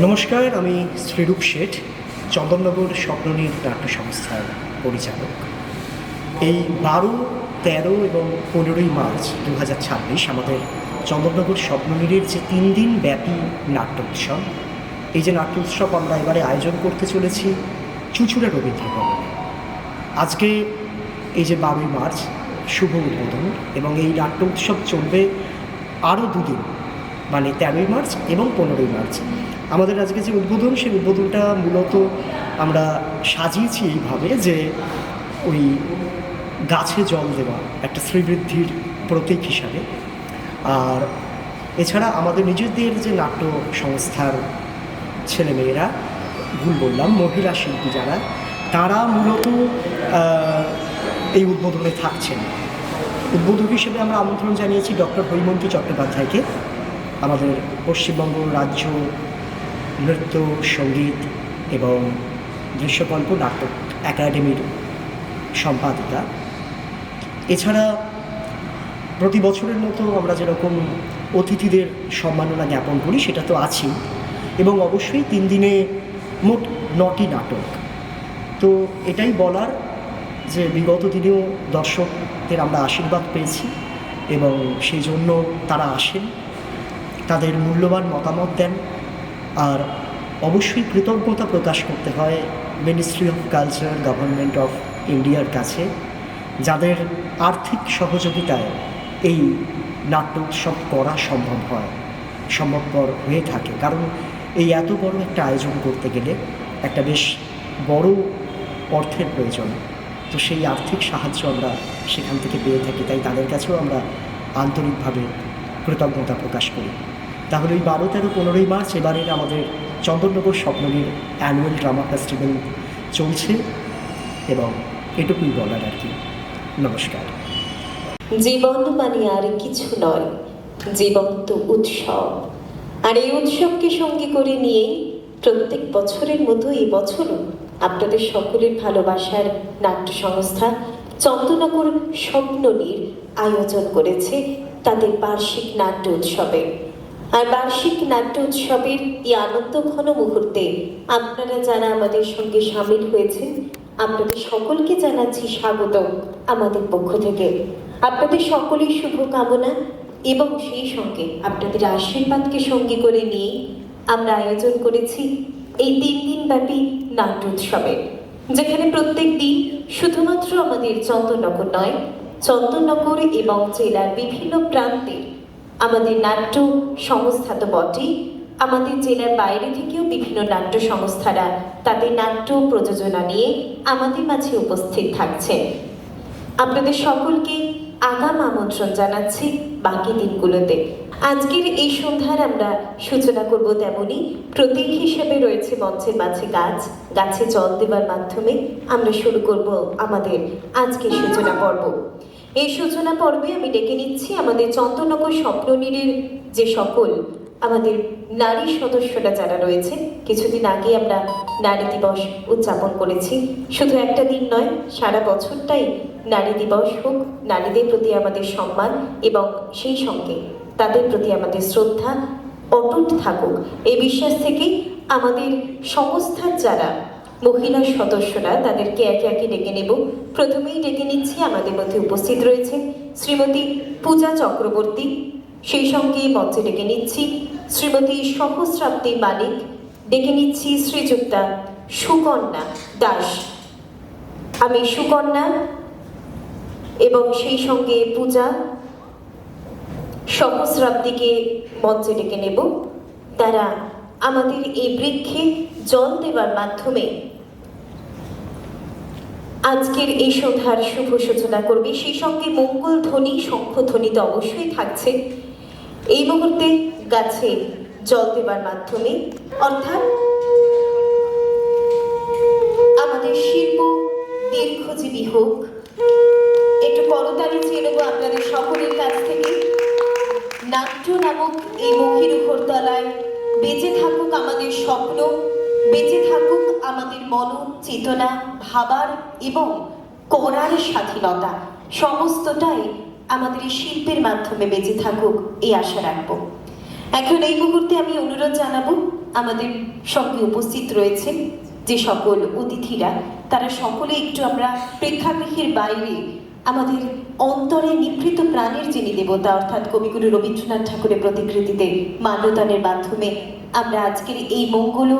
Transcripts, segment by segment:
নমস্কার, আমি শ্রীরূপ শেঠ, চন্দননগর স্বপ্ননীর নাট্য সংস্থার পরিচালক। এই 12, 13 এবং 15ই মার্চ 2026 আমাদের চন্দননগর স্বপ্ননীরের যে 3 দিন ব্যাপী নাট্য উৎসব, এই যে নাট্য উৎসব আমরা এবারে আয়োজন করতে চলেছি চুঁচুড়া রবীন্দ্র ভবনে। আজকে এই যে 12ই মার্চ শুভ উদ্বোধন, এবং এই নাট্য উৎসব চলবে আরও 2 দিন, মানে 13ই মার্চ এবং 15ই মার্চ। আমাদের আজকে যে উদ্বোধন, সেই উদ্বোধনটা মূলত আমরা সাজিয়েছি এইভাবে যে ওই গাছে জল দেওয়া একটা শ্রীবৃদ্ধির প্রতীক হিসাবে। আর এছাড়া আমাদের নিজেদের যে নাট্য সংস্থার ছেলেমেয়েরা, ভুল বললাম, মহিলা শিল্পী যারা, তারা মূলত এই উদ্বোধনে থাকছেন। উদ্বোধক হিসেবে আমরা আমন্ত্রণ জানিয়েছি ডক্টর হৈমন্তী চট্টোপাধ্যায়কে, আমাদের পশ্চিমবঙ্গ রাজ্য নৃত্য, সঙ্গীত এবং দৃশ্যকল্প নাটক একাডেমির সম্পাদিকা। এছাড়া প্রতি বছরের মতো আমরা যেরকম অতিথিদের সম্মাননা জ্ঞাপন করি, সেটা তো আছেই, এবং অবশ্যই 3 দিনে মোট 9টি নাটক। তো এটাই বলার যে বিগত দিনেও দর্শকদের আমরা আশীর্বাদ পেয়েছি, এবং সেই জন্য তারা আসেন, তাদের মূল্যবান মতামত দেন। আর অবশ্যই কৃতজ্ঞতা প্রকাশ করতে হয় ministry of culture, government of ইন্ডিয়ার কাছে, যাদের আর্থিক সহযোগিতায় এই নাট্য উৎসব করা সম্ভবপর হয়ে থাকে। কারণ এই এত বড় একটা আয়োজন করতে গেলে একটা বেশ বড় অর্থের প্রয়োজন, তো সেই আর্থিক সাহায্য আমরা সেখান থেকে পেয়ে থাকি, তাই তাদের কাছেও আমরা আন্তরিকভাবে কৃতজ্ঞতা প্রকাশ করি। তাহলে ওই 12, 13, 15ই মার্চ এবারের আমাদের Chandannagar Swapnanir annual drama festival চলছে, এবং এটুকুই বলার আর কি। নমস্কার। জীবন মানে আর কিছু নয়, জীবন তো উৎসব। আর এই উৎসবকে সঙ্গে করে নিয়েই প্রত্যেক বছরের মতো এই বছরও আপনাদের সকলের ভালোবাসার নাট্য সংস্থা চন্দননগর স্বপ্ননীর আয়োজন করেছে তাদের বার্ষিক নাট্য উৎসবে। আর বার্ষিক নাট্য উৎসবের এই আনন্দঘন মুহূর্তে আপনারা যারা আমাদের সঙ্গে সামিল হয়েছেন, আপনাদের সকলকে জানাচ্ছি স্বাগত আমাদের পক্ষ থেকে। আপনাদের সকলের শুভকামনা এবং সেই সঙ্গে আপনাদের আশীর্বাদকে সঙ্গে করে নিয়ে আমরা আয়োজন করেছি এই 3 দিন ব্যাপী নাট্য উৎসবের, যেখানে প্রত্যেক দিন শুধুমাত্র আমাদের চন্দননগর নয়, চন্দননগর এবং জেলার বিভিন্ন প্রান্তে আমাদের নাট্য সংস্থা তো বটেই, আমাদের জেলার বাইরে থেকেও বিভিন্ন নাট্য সংস্থারা তাদের নাট্য প্রযোজনা নিয়ে আমাদের মাঝে উপস্থিত থাকছেন। আপনাদের সকলকে আগাম আমন্ত্রণ জানাচ্ছি বাকি দিনগুলোতে। আজকের এই সন্ধ্যার আমরা সূচনা করব, তেমনি প্রতীক হিসেবে রয়েছে মঞ্চের মাঝে গাছে জল দেওয়ার মাধ্যমে আমরা শুরু করব আমাদের আজকের সূচনা পর্ব। এই সূচনা পর্বে আমি ডেকে নিচ্ছি আমাদের চন্দননগর স্বপ্ননীরের যে সকল আমাদের নারী সদস্যরা যারা রয়েছে। কিছুদিন আগে আমরা নারী দিবস উদযাপন করেছি। শুধু একটা দিন নয়, সারা বছরটাই নারী দিবস হোক, নারীদের প্রতি আমাদের সম্মান এবং সেই সঙ্গে তাদের প্রতি আমাদের শ্রদ্ধা অটুট থাকুক, এই বিশ্বাস থেকেই আমাদের সংস্থার যারা মহিলা সদস্যরা তাদেরকে একে একে ডেকে নেব। প্রথমেই ডেকে নিচ্ছি, আমাদের মধ্যে উপস্থিত রয়েছেন শ্রীমতী পূজা চক্রবর্তী, সেই সঙ্গে মঞ্চে ডেকে নিচ্ছি শ্রীমতী সহস্রাব্দী মালিক, ডেকে নিচ্ছি শ্রীযুক্তা সুকন্যা দাস। আমি সুকন্যা এবং সেই সঙ্গে পূজা সহস্রাব্দীকে মঞ্চে ডেকে নেব। তারা আমাদের এই বৃক্ষে জল দেওয়ার মাধ্যমে আজকের এই সন্ধ্যার শুভ সূচনা করবে। সেই সঙ্গে মঙ্গল ধ্বনি, শঙ্খধ্বনি তো অবশ্যই থাকছে এই মুহূর্তে গাছে জল দেওয়ার মাধ্যমে, অর্থাৎ আমাদের শিল্প দীর্ঘজীবী হোক। একটু করতালি চেয়ে নেব আপনাদের সকলের কাছ থেকে। নাট্য নামক এই মহিরুহর তলায় বেঁচে থাকুক আমাদের স্বপ্ন, বেঁচে থাকুক আমাদের মনন চেতনা, ভাবার এবং করার স্বাধীনতা, সমস্তটাই আমাদের এই শিল্পের মাধ্যমে বেঁচে থাকুক, এই আশা রাখবো। এখন এই মুহূর্তে আমি অনুরোধ জানাবো আমাদের সঙ্গে উপস্থিত রয়েছেন যে সকল অতিথিরা, তারা সকলে একটু আমরা প্রেক্ষাগৃহের বাইরে আমাদের অন্তরে নিভৃত প্রাণের যিনি দেবতা অর্থাৎ কবিগুরু রবীন্দ্রনাথ ঠাকুরের প্রতিকৃতিতে মাল্যদানের মাধ্যমে আমরা আজকের এই মঙ্গল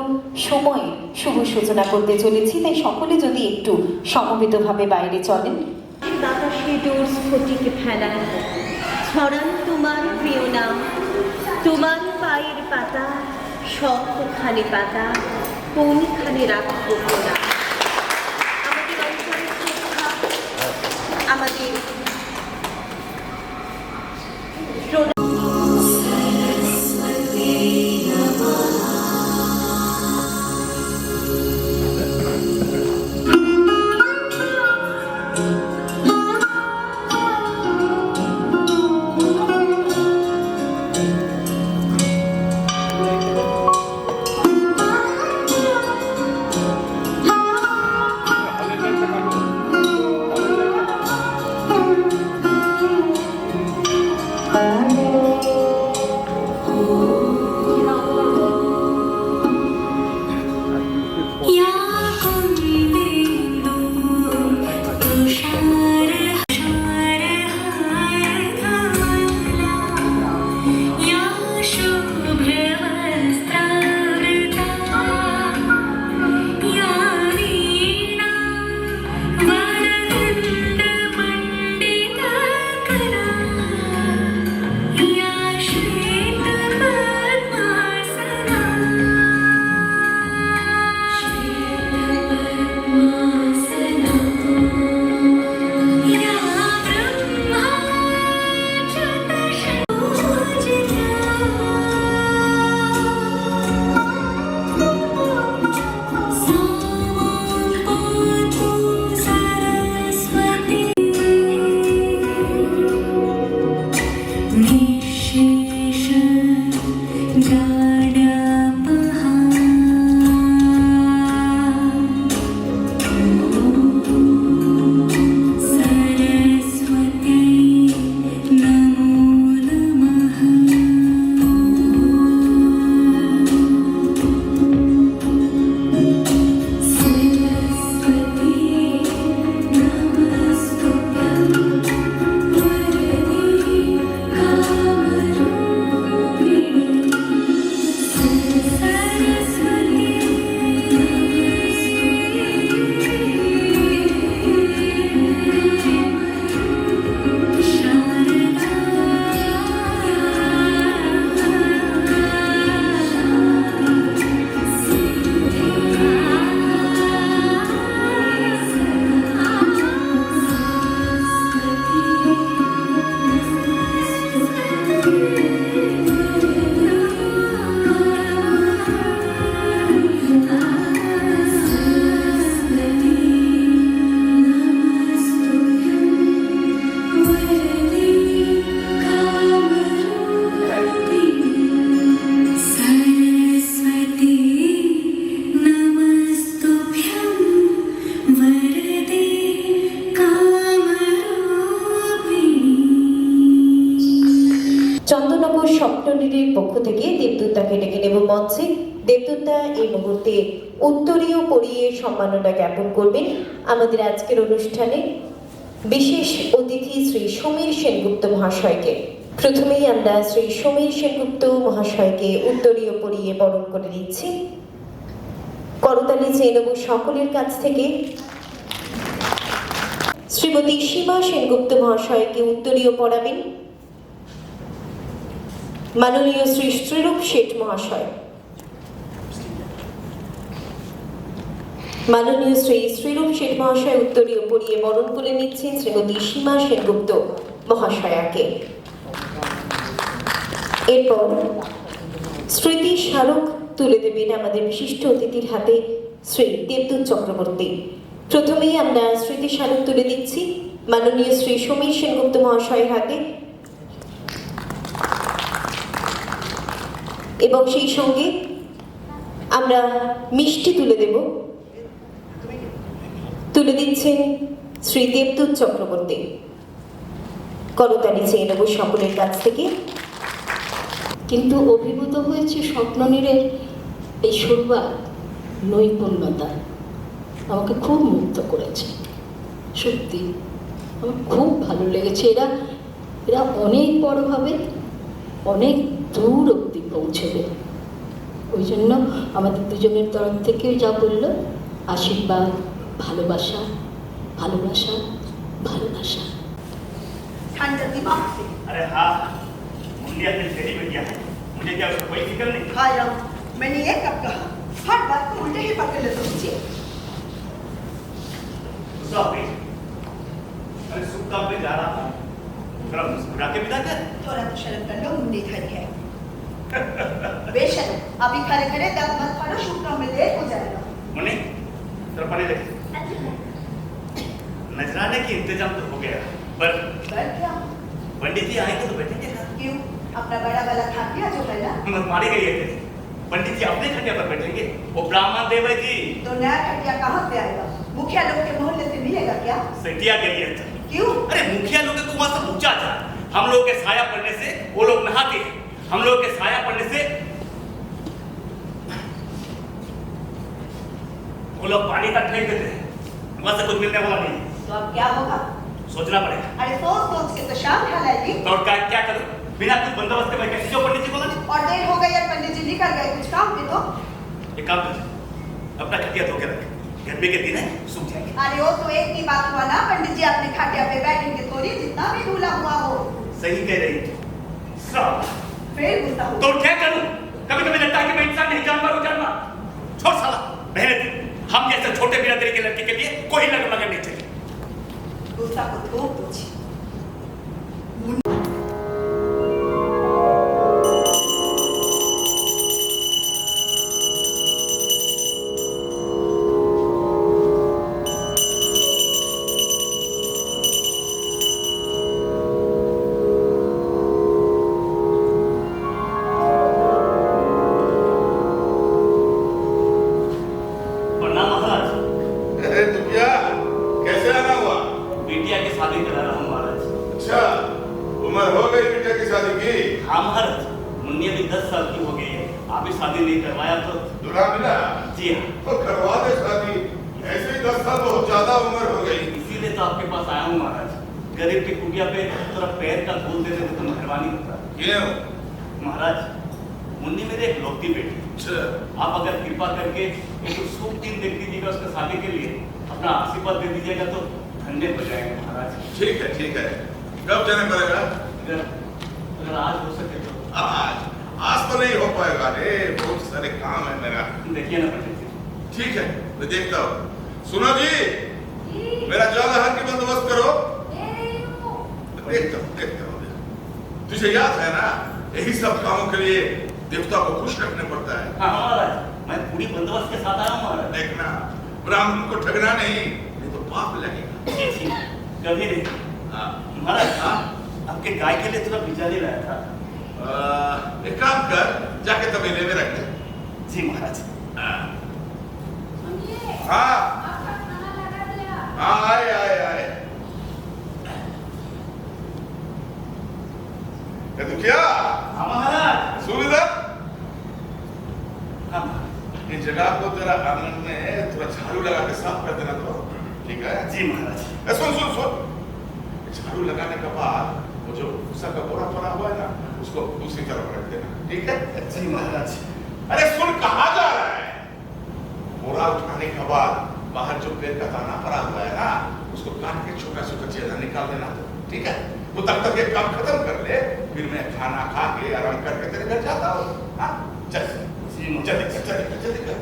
সময়ে শুভ সূচনা করতে চলেছি। তাই সকলে যদি একটু সমবেতভাবে বাইরে চলেন। বাতাসে দূর স্ফটিকে ফেলা ছড়ান তোমার প্রিয় নাম, তোমার পায়ের পাতা সবখানে পাতা কোনখানে রাখবো না। আমাদের অন্তরের শ্রদ্ধা, আমাদের চন্দননগর স্বপ্ননীড়ের পক্ষ থেকে দেবদূতাকে ডেকে নেব মঞ্চে। দেবদূতা এই মুহূর্তে উত্তরীয় পরিয়ে সম্মাননা জ্ঞাপন করবেন আমাদের আজকের অনুষ্ঠানে বিশেষ অতিথি শ্রী সমীর সেনগুপ্ত মহাশয়কে। প্রথমেই আমরা শ্রী সমীর সেনগুপ্ত মহাশয়কে উত্তরীয় পরিয়ে বরণ করে নিচ্ছি। করতালি চেয়ে নেব সকলের কাছ থেকে। শ্রীমতী সীমা সেনগুপ্ত মহাশয়কে উত্তরীয় পড়াবেন মাননীয় শ্রী শ্রীরূপ শেঠ মহাশয়। মাননীয় শ্রী শ্রীরূপ শেঠ মহাশয় উত্তরীয় পরিয়ে বরণ করে নিচ্ছেন শ্রীমতী সীমা সেনগুপ্ত মহাশয়াকে। এরপর স্মৃতি স্মারক তুলে দেবেন আমাদের বিশিষ্ট অতিথির হাতে শ্রী দেবদূত চক্রবর্তী। প্রথমেই আমরা স্মৃতি স্মারক তুলে দিচ্ছি মাননীয় শ্রী সমীর সেনগুপ্ত মহাশয়ের হাতে, এবং সেই সঙ্গে আমরা মিষ্টি তুলে দিচ্ছেন শ্রী দেবদূত চক্রবর্তী। করতালি চেয়ে নেব সকলের কাছ থেকে। কিন্তু অভিভূত হয়েছে স্বপ্ননীড়ের এই শুরুয়াত নৈপুণ্যতা আমাকে খুব মুগ্ধ করেছে। সত্যি আমার খুব ভালো লেগেছে। এরা অনেক বড় হবে, অনেক দূর অবধি পৌঁছবে। ওই জন্য আমাদের দুজনের তরফ থেকেও যা বললো, আশীর্বাদ, ভালোবাসা, ভালোবাসা, ভালোবাসা। ठंड दिमाग से अरे हाँ, मुन्नी अपनी फेरी में गया है, मुझे क्या उसका कोई फिक्र नहीं। खा जाओ। मैंने ये कब कहा? हर बात को उल्टे ही पकड़ लेते हो जी। गुस्सा हो गई। अरे सुख काम पे जा रहा था, थोड़ा मुस्कुरा के विदा कर। थोड़ा तो शर्म कर लो, मुंडी खड़ी है। बेशर्म, अभी खड़े खड़े दम मत फाड़ो, शुभ काम में देर हो जाएगा। मुन्नी, तेरा पानी देख। नजराने की इंतजाम तो हो गया, पर क्या? पंडित जी आएंगे तो बैठेंगे ना। क्यों? अपना बड़ा वाला खा लिया जो पहला? मारी गई है थे। पंडित जी अपने खटिया पर बैठेंगे, वो ब्राह्मण देव है जी। तो नया खटिया कहाँ से आएगा? मुखिया लोग के मोहल्ले से मिलेगा क्या? सटिया गई है। क्यों? अरे मुखिया लोग को वहां से ऊंचा था, हम लोग के साया पड़ने से वो लोग नहाते हैं, हम लोग के साया पड़ने से वो लोग पानी का फेंक देते हैं, वहां से कुछ मिलने वाला नहीं। तो अब क्या होगा? सोचना पड़ेगा। अरे सोच सोच के तो शाम ढल आएगी। तो और क्या करूं? बिना कुछ बंदोबस्त के मैं कैसे जो पंडित जी बोला नहीं? और देर हो गई और पंडित जी निकल गए, कुछ काम भी तो। एक काम कर, अपना खटिया धो के रख, गर्मी के दिन है सूख जाएंगे। अरे वो तो एक ही बात हुआ ना, पंडित जी अपने खाटिया पे बैठेंगे थोड़ी, जितना भी ढूला हुआ हो। सही कह रही सब। फिर गुस्सा हो। तो क्या करूं? कभी कभी लगता है कि मैं इंसान नहीं, जानवर हूं। जानवर छोड़ साला, मेहनत। हम जैसे छोटे बिरादरी के लड़के के लिए कोई लगन नहीं चाहिए। गुस्सा को थोप दो जी। प्रणाम महाराज। अरे तो क्या, कैसे आना हुआ? बिटिया की शादी करा रहा हूँ महाराज। अच्छा, उम्र हो गई बेटा की शादी की? हाँ महाराज, मुन्नी अभी 10 साल की हो गई है, आप ही शादी नहीं करवाया तो। दूल्हा मिला? जी हाँ, तो करवा दे शादी। ऐसे ही 10 साल बहुत ज्यादा उम्र हो गई। इसीलिए तो आपके पास आया हूँ महाराज। गरीब की कुटिया पे थोड़ा पैर का धूल दे देते तो मेहरबानी होता। क्यों? महाराज, मुन्नी मेरे एक लौती बेटी, अच्छा, आप अगर कृपा करके एक शुभ दिन देख दीजिएगा उसके शादी के लिए, अपना आशीर्वाद दे दीजिएगा तो धन्य हो जाएंगे महाराज। ठीक है ठीक है। कब जाने पड़ेगा? अगर आज हो सके तो। आज तो नहीं हो पाएगा रे, बहुत सारे काम है मेरा। देखिए ना पंडित जी। ठीक है, मैं देखता हूँ। सुनो जी, मेरा जौलहर की बंदोबस्त करो। देखता हूँ। तुझे याद है ना, यही सब कामों के लिए देवता को खुश रखना पड़ता है। हाँ महाराज, मैं पूरी बंदोबस्त के साथ आया हूँ महाराज। देखना, ब्राह्मण को ठगना नहीं तो पाप लगेगा। जी जी, कभी नहीं। हाँ। महाराज, आपके गाय के लिए थोड़ा बिजाली लाया था। एक काम कर, जाके तबेले में रख दे। जी महाराज। हाँ हाँ, आए। तो क्या? हाँ महाराज। सुन इधर, हाँ इस जगह को तेरा आंगन में थोड़ा झाड़ू लगा के साफ कर देना तो ठीक है? जी महाराज। सुन, झाड़ू लगाने के बाद वो जो भूसा का बोरा पड़ा हुआ है ना, उसको दूसरी तरफ रख देना, ठीक है? जी महाराज। अरे सुन, कहाँ जा रहा है? बोरा उठाने के बाद बाहर जो पेड़ का दाना पड़ा हुआ है ना, उसको काट के छोटा चीज़ निकाल देना तो ठीक है? तो तब तक ये काम खत्म कर ले, फिर मैं खाना खा के आराम करके तेरे घर जाता हूँ। हाँ, चल जल्दी कर।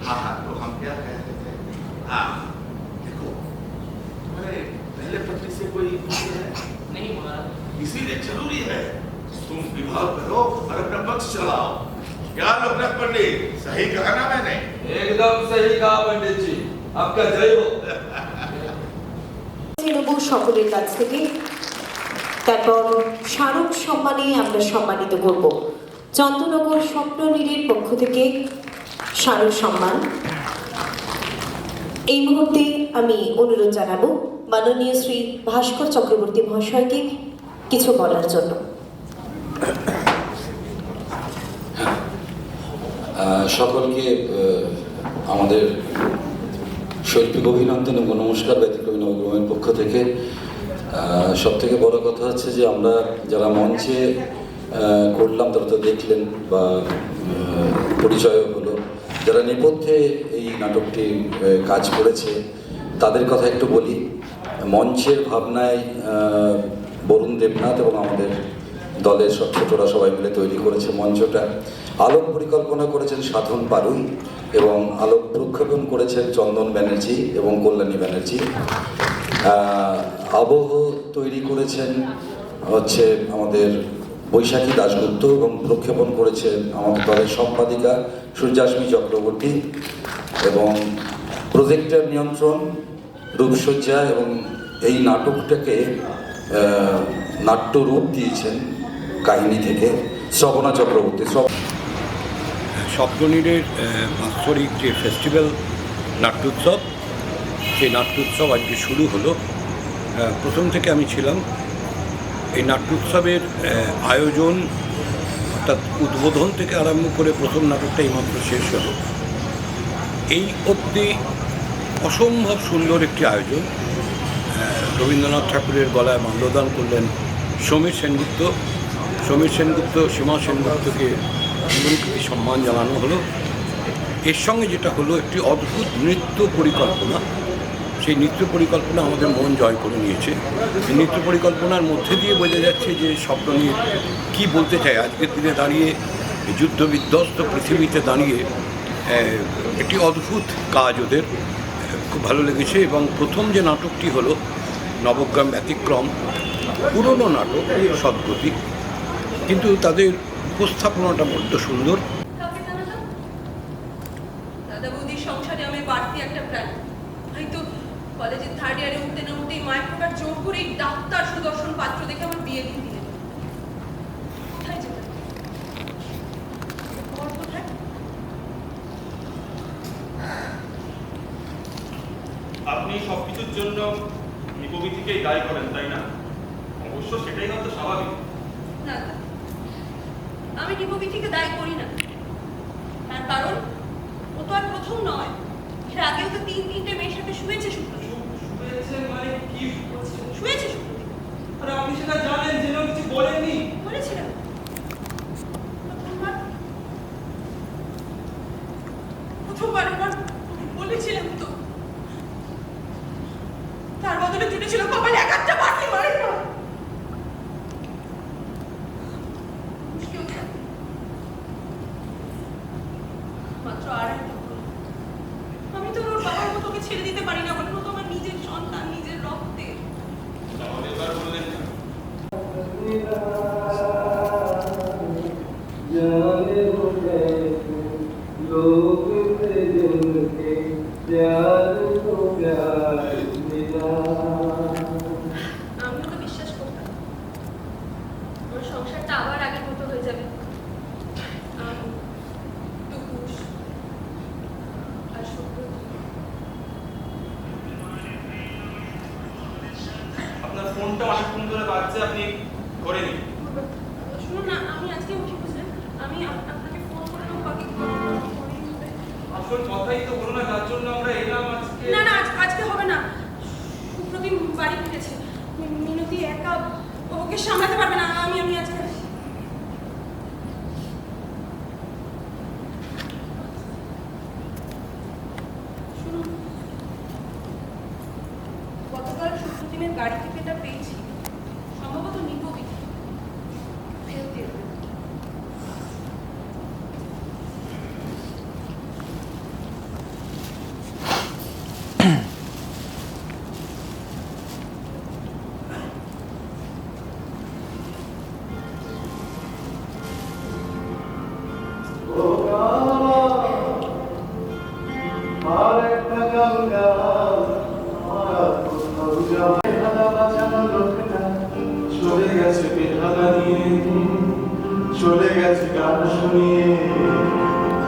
हाँ, तो हम क्या कहते थे? हाँ, देखो, तुम्हारे पहले पत्नी से कोई है? नहीं महाराज। इसीलिए जरूरी है तुम विवाह करो और अपना पक्ष चलाओ। क्या लोकनाथ पंडित, सही कहा ना मैंने? एकदम सही कहा पंडित जी, आपका जय हो। সকলের কাছ থেকে তারপর স্মারক সম্মানে আমরা সম্মানিত করব। চন্দ্রনগর স্বপ্ননীড়ের পক্ষ থেকে স্মারক সম্মান। এই মুহূর্তে আমি অনুরোধ জানাবো মাননীয় শ্রী ভাস্কর চক্রবর্তী মহাশয়কে কিছু বলার জন্য। সকলকে আমাদের শৈল্পিক অভিনন্দন এবং নমস্কার ব্যতিক্রমী নবগ্রামের পক্ষ থেকে। সব থেকে বড় কথা হচ্ছে যে আমরা যারা মঞ্চে করলাম তারা তো দেখলেন বা পরিচয় হলো, যারা নেপথ্যে এই নাটকটি কাজ করেছে তাদের কথা একটু বলি। মঞ্চের ভাবনায় বরুণ দেবনাথ এবং আমাদের দলের সব ছোটরা সবাই মিলে তৈরি করেছে মঞ্চটা। আলোক পরিকল্পনা করেছেন সাধন পারুই এবং আলোক প্রক্ষেপণ করেছেন চন্দন ব্যানার্জি এবং কল্যাণী ব্যানার্জি। আবহ তৈরি করেছেন হচ্ছে আমাদের বৈশাখী দাশগুপ্ত এবং প্রক্ষেপণ করেছেন আমাদের দলের সম্পাদিকা সূর্যাস্মী চক্রবর্তী এবং প্রজেক্টের নিয়ন্ত্রণ, রূপসজ্জা এবং এই নাটকটাকে নাট্যরূপ দিয়েছেন কাহিনী থেকে শ্রবণা চক্রবর্তী। স্বপ্ননীড়ের বাৎসরিক যে ফেস্টিভ্যাল নাট্যোৎসব, সেই নাট্যোৎসব আজকে শুরু হলো। প্রথম থেকে আমি ছিলাম। এই নাট্যোৎসবের আয়োজন অর্থাৎ উদ্বোধন থেকে আরম্ভ করে প্রথম নাটকটা এইমাত্র শেষ হলো, এই অবধি অসম্ভব সুন্দর একটি আয়োজন। রবীন্দ্রনাথ ঠাকুরের গলায় মাল্যদান করলেন সমীর সেনগুপ্ত। সীমা সেনগুপ্তকে জীবনকৃতি সম্মান জানানো হলো। এর সঙ্গে যেটা হলো একটি অদ্ভুত নৃত্য পরিকল্পনা। সেই নৃত্য পরিকল্পনা আমাদের মন জয় করে নিয়েছে। এই নৃত্য পরিকল্পনার মধ্যে দিয়ে বোঝা যাচ্ছে যে স্বপ্ননীড় কী বলতে চায়। আজকের দিনে দাঁড়িয়ে যুদ্ধ বিধ্বস্ত পৃথিবীতে দাঁড়িয়ে একটি অদ্ভুত কাজ ওদের খুব ভালো লেগেছে। এবং প্রথম যে নাটকটি হলো নবগ্রাম ব্যতিক্রম, পুরনো নাটক সদ্গতি, কিন্তু তাদের উপস্থাপনাটা বড্ড সুন্দর। দাদা বৌদির সংসারে আমি বাড়তি একটা প্রাণ। আমি তো কলেজে থার্ড ইয়ারে উঠতে না উঠতেই মায়ের প্রকার জোর করে ডাক্তার সুদর্শন পাত্র দেখে আমার বিয়ে দিয়ে দিলেন। কোথায় যেতাম? কোথায়? আপনি সবকিছুর জন্য নিপবিতিকেই দায়ী করেন, তাই না? অবশ্য সেটাই হয়তো স্বাভাবিক। না, আমি নিপবিতিকে দায়ী করি না। তার কারণ ও তো আর প্রথম নয়, এর আগেও তো 3-3টে মেয়ের সাথে শুয়েছে। শুয়েছে মানে কি শুয়েছে? আর আপনি সেটা জানেন, জেনেও কিছু বলেননি? বলেছিলাম প্রথমবার এবার বলেছিলাম তো। তার বদলে জুটেছিল কপালে একটা বাটি মারি না। মাত্র আড়াইটা। আমি তো ওর বাবার মতোকে ছেড়ে দিতে পারি না বলে, ও তো আমার নিজের সন্তান, নিজের রক্তে। তাহলে এবার বললেন আমি তো বিশ্বাস করতাম আমার সংসারটা আবার আগের মতো হয়ে যাবে। আপনার ফোনটা অনেকক্ষণ ধরে বাজছে, আপনি ধরে নিন। শুনুন না, আমি আজকে উঠে বুঝলেন, আমি আপনাকে ফোন করে নেবো বাকি। আসল কথাই তো বলো না, তার জন্য আমরা এলাম আজকে। না না, আজকে হবে না। সুপ্রতিম বাড়ি ফিরেছে, মিনতি একা ওকে সামলাতে পারবে না। আমি আজকে শুনুন, গতকাল সুপ্রতিমের গাড়ি থেকে এটা পেয়েছি, সম্ভবত নিপবিতি ফেরত দিয়ে দেবে। চলে গেছে গান শুনিয়ে।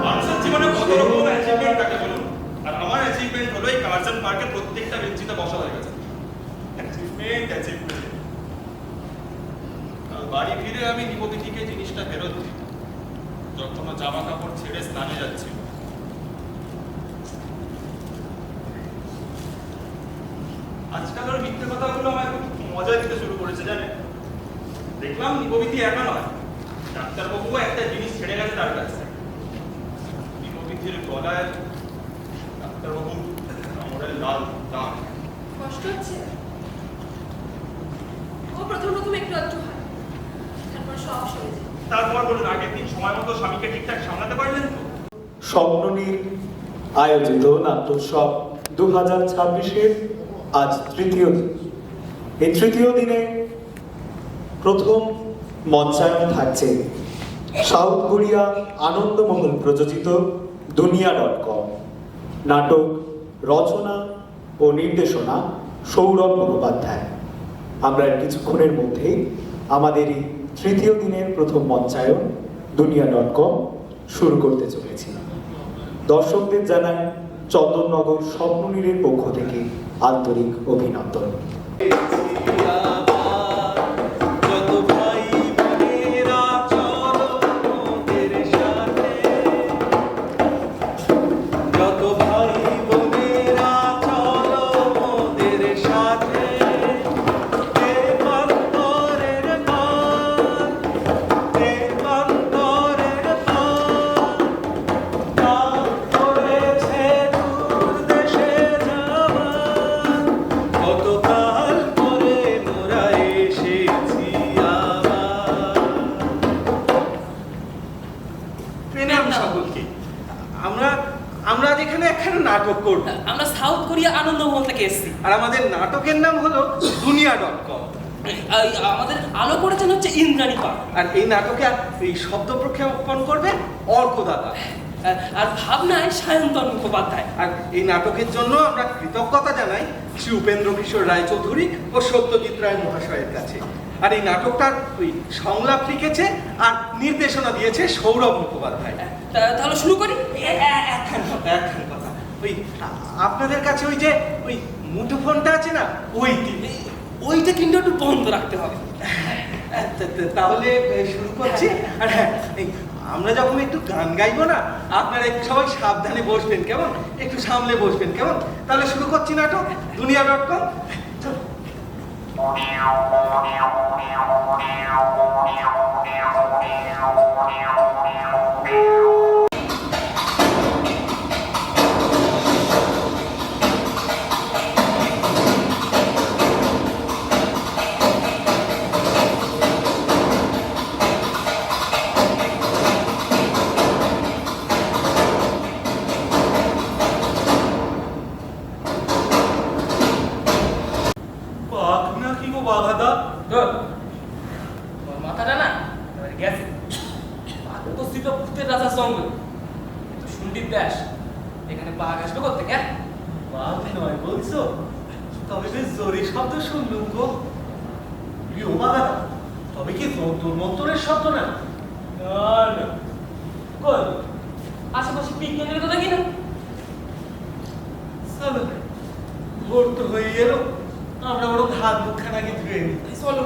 মানুষের জীবনে কত রকম অ্যাচিভমেন্ট থাকে বলুন, আর আমার অ্যাচিভমেন্ট হলো এই কার্জন পার্কে প্রত্যেকটা বেঞ্চিতে বসা হয়ে গেছে। মেয়ে গেছে ফেলে। কাল বাড়ি ফিরে আমি নিপবিধিকে জিনিসটা ফেরত দিই, যখন ও জামা কাপড় ছেড়ে স্নানে যাচ্ছিল। আজকাল ওর মিথ্যে কথাগুলো আমায় খুব মজা দিতে শুরু করেছে, জানেন। দেখলাম নিপবিধি একা নয়, ডাক্তারবাবুও একটা জিনিস ছেড়ে গেছে তার কাছে। নিপবিধির গলায় ডাক্তারবাবু আমাদের লাল দাগ। কষ্ট হচ্ছে? ও প্রথম একটু আধটু হয়, তারপর সব সরে যায়। তারপর বলুন, আগের দিন সময় মতো স্বামীকে ঠিকঠাক সামলাতে পারলেন তো? স্বপ্ননীল আয়োজিত নাট্যোৎসব 2026-এর আজ তৃতীয় দিন। এই তৃতীয় দিনে প্রথম মঞ্চায়ন থাকছে সাউথ কোরিয়া আনন্দমহল প্রযোজিত দুনিয়া.com। নাটক রচনা ও নির্দেশনা সৌরভ মুখোপাধ্যায়। আমরা কিছুক্ষণের মধ্যেই আমাদের এই তৃতীয় দিনের প্রথম মঞ্চায়ন দুনিয়া.com শুরু করতে চলেছি। দর্শকদের জানাই চন্দননগর স্বপ্ননীলের পক্ষ থেকে আন্তরিক অভিনন্দন। আমরা আজ এখানে একখানা নাটক করব। আমরা সাউথ কোরিয়া আনন্দমহল থেকে এসেছি, আর আমাদের নাটকের নাম হলো দুনিয়া.com। আমাদের আলো করেছেন হচ্ছে ইন্দ্রাণী পাল। আর এই নাটকে এই শব্দ প্রক্ষেপণ করবে অর্ক দাদা, আর ভাবনায় সায়ন্তন মুখোপাধ্যায়। আর এই নাটকের জন্য আমরা কৃতজ্ঞতা জানাই শ্রী উপেন্দ্র কিশোর রায়চৌধুরী ও সত্যজিৎ রায় মহাশয়ের কাছে। আর এই নাটকটার ওই সংলাপ লিখেছে আর নির্দেশনা দিয়েছে সৌরভ মুখোপাধ্যায়। তাহলে শুরু করি। একখান কথা, ওই আপনাদের কাছে ওই যে ওই মুঠোফোনটা আছে না, ওইটা কিন্তু একটু বন্ধ রাখতে হবে। তাহলে শুরু করছি। আর হ্যাঁ, আমরা যখন একটু গান গাইবো না, আপনারা একটু সবাই সাবধানে বসবেন, কেমন? একটু সামলে বসবেন, কেমন? তাহলে শুরু করছি নাটক দুনিয়া.com। মাথাটা না গেছে আত্মস্থিত ভূতের রাজা জঙ্গল, তো সুন্দর দেশ, এখানে বাঘ আসবে করতে কে? বাঘ নয় বলছো? তবে বেশ জোরে শব্দ শুনলুম গো। ও বাঘা, তবে কি তোর মন্তরের শব্দ না? না, কই আশেপাশে বিজ্ঞানের কথা কি না? চলো, ভোর তো হয়ে এলো, আমরা বড় হাত মুখখানা আগে ধুয়ে নিই। চলো।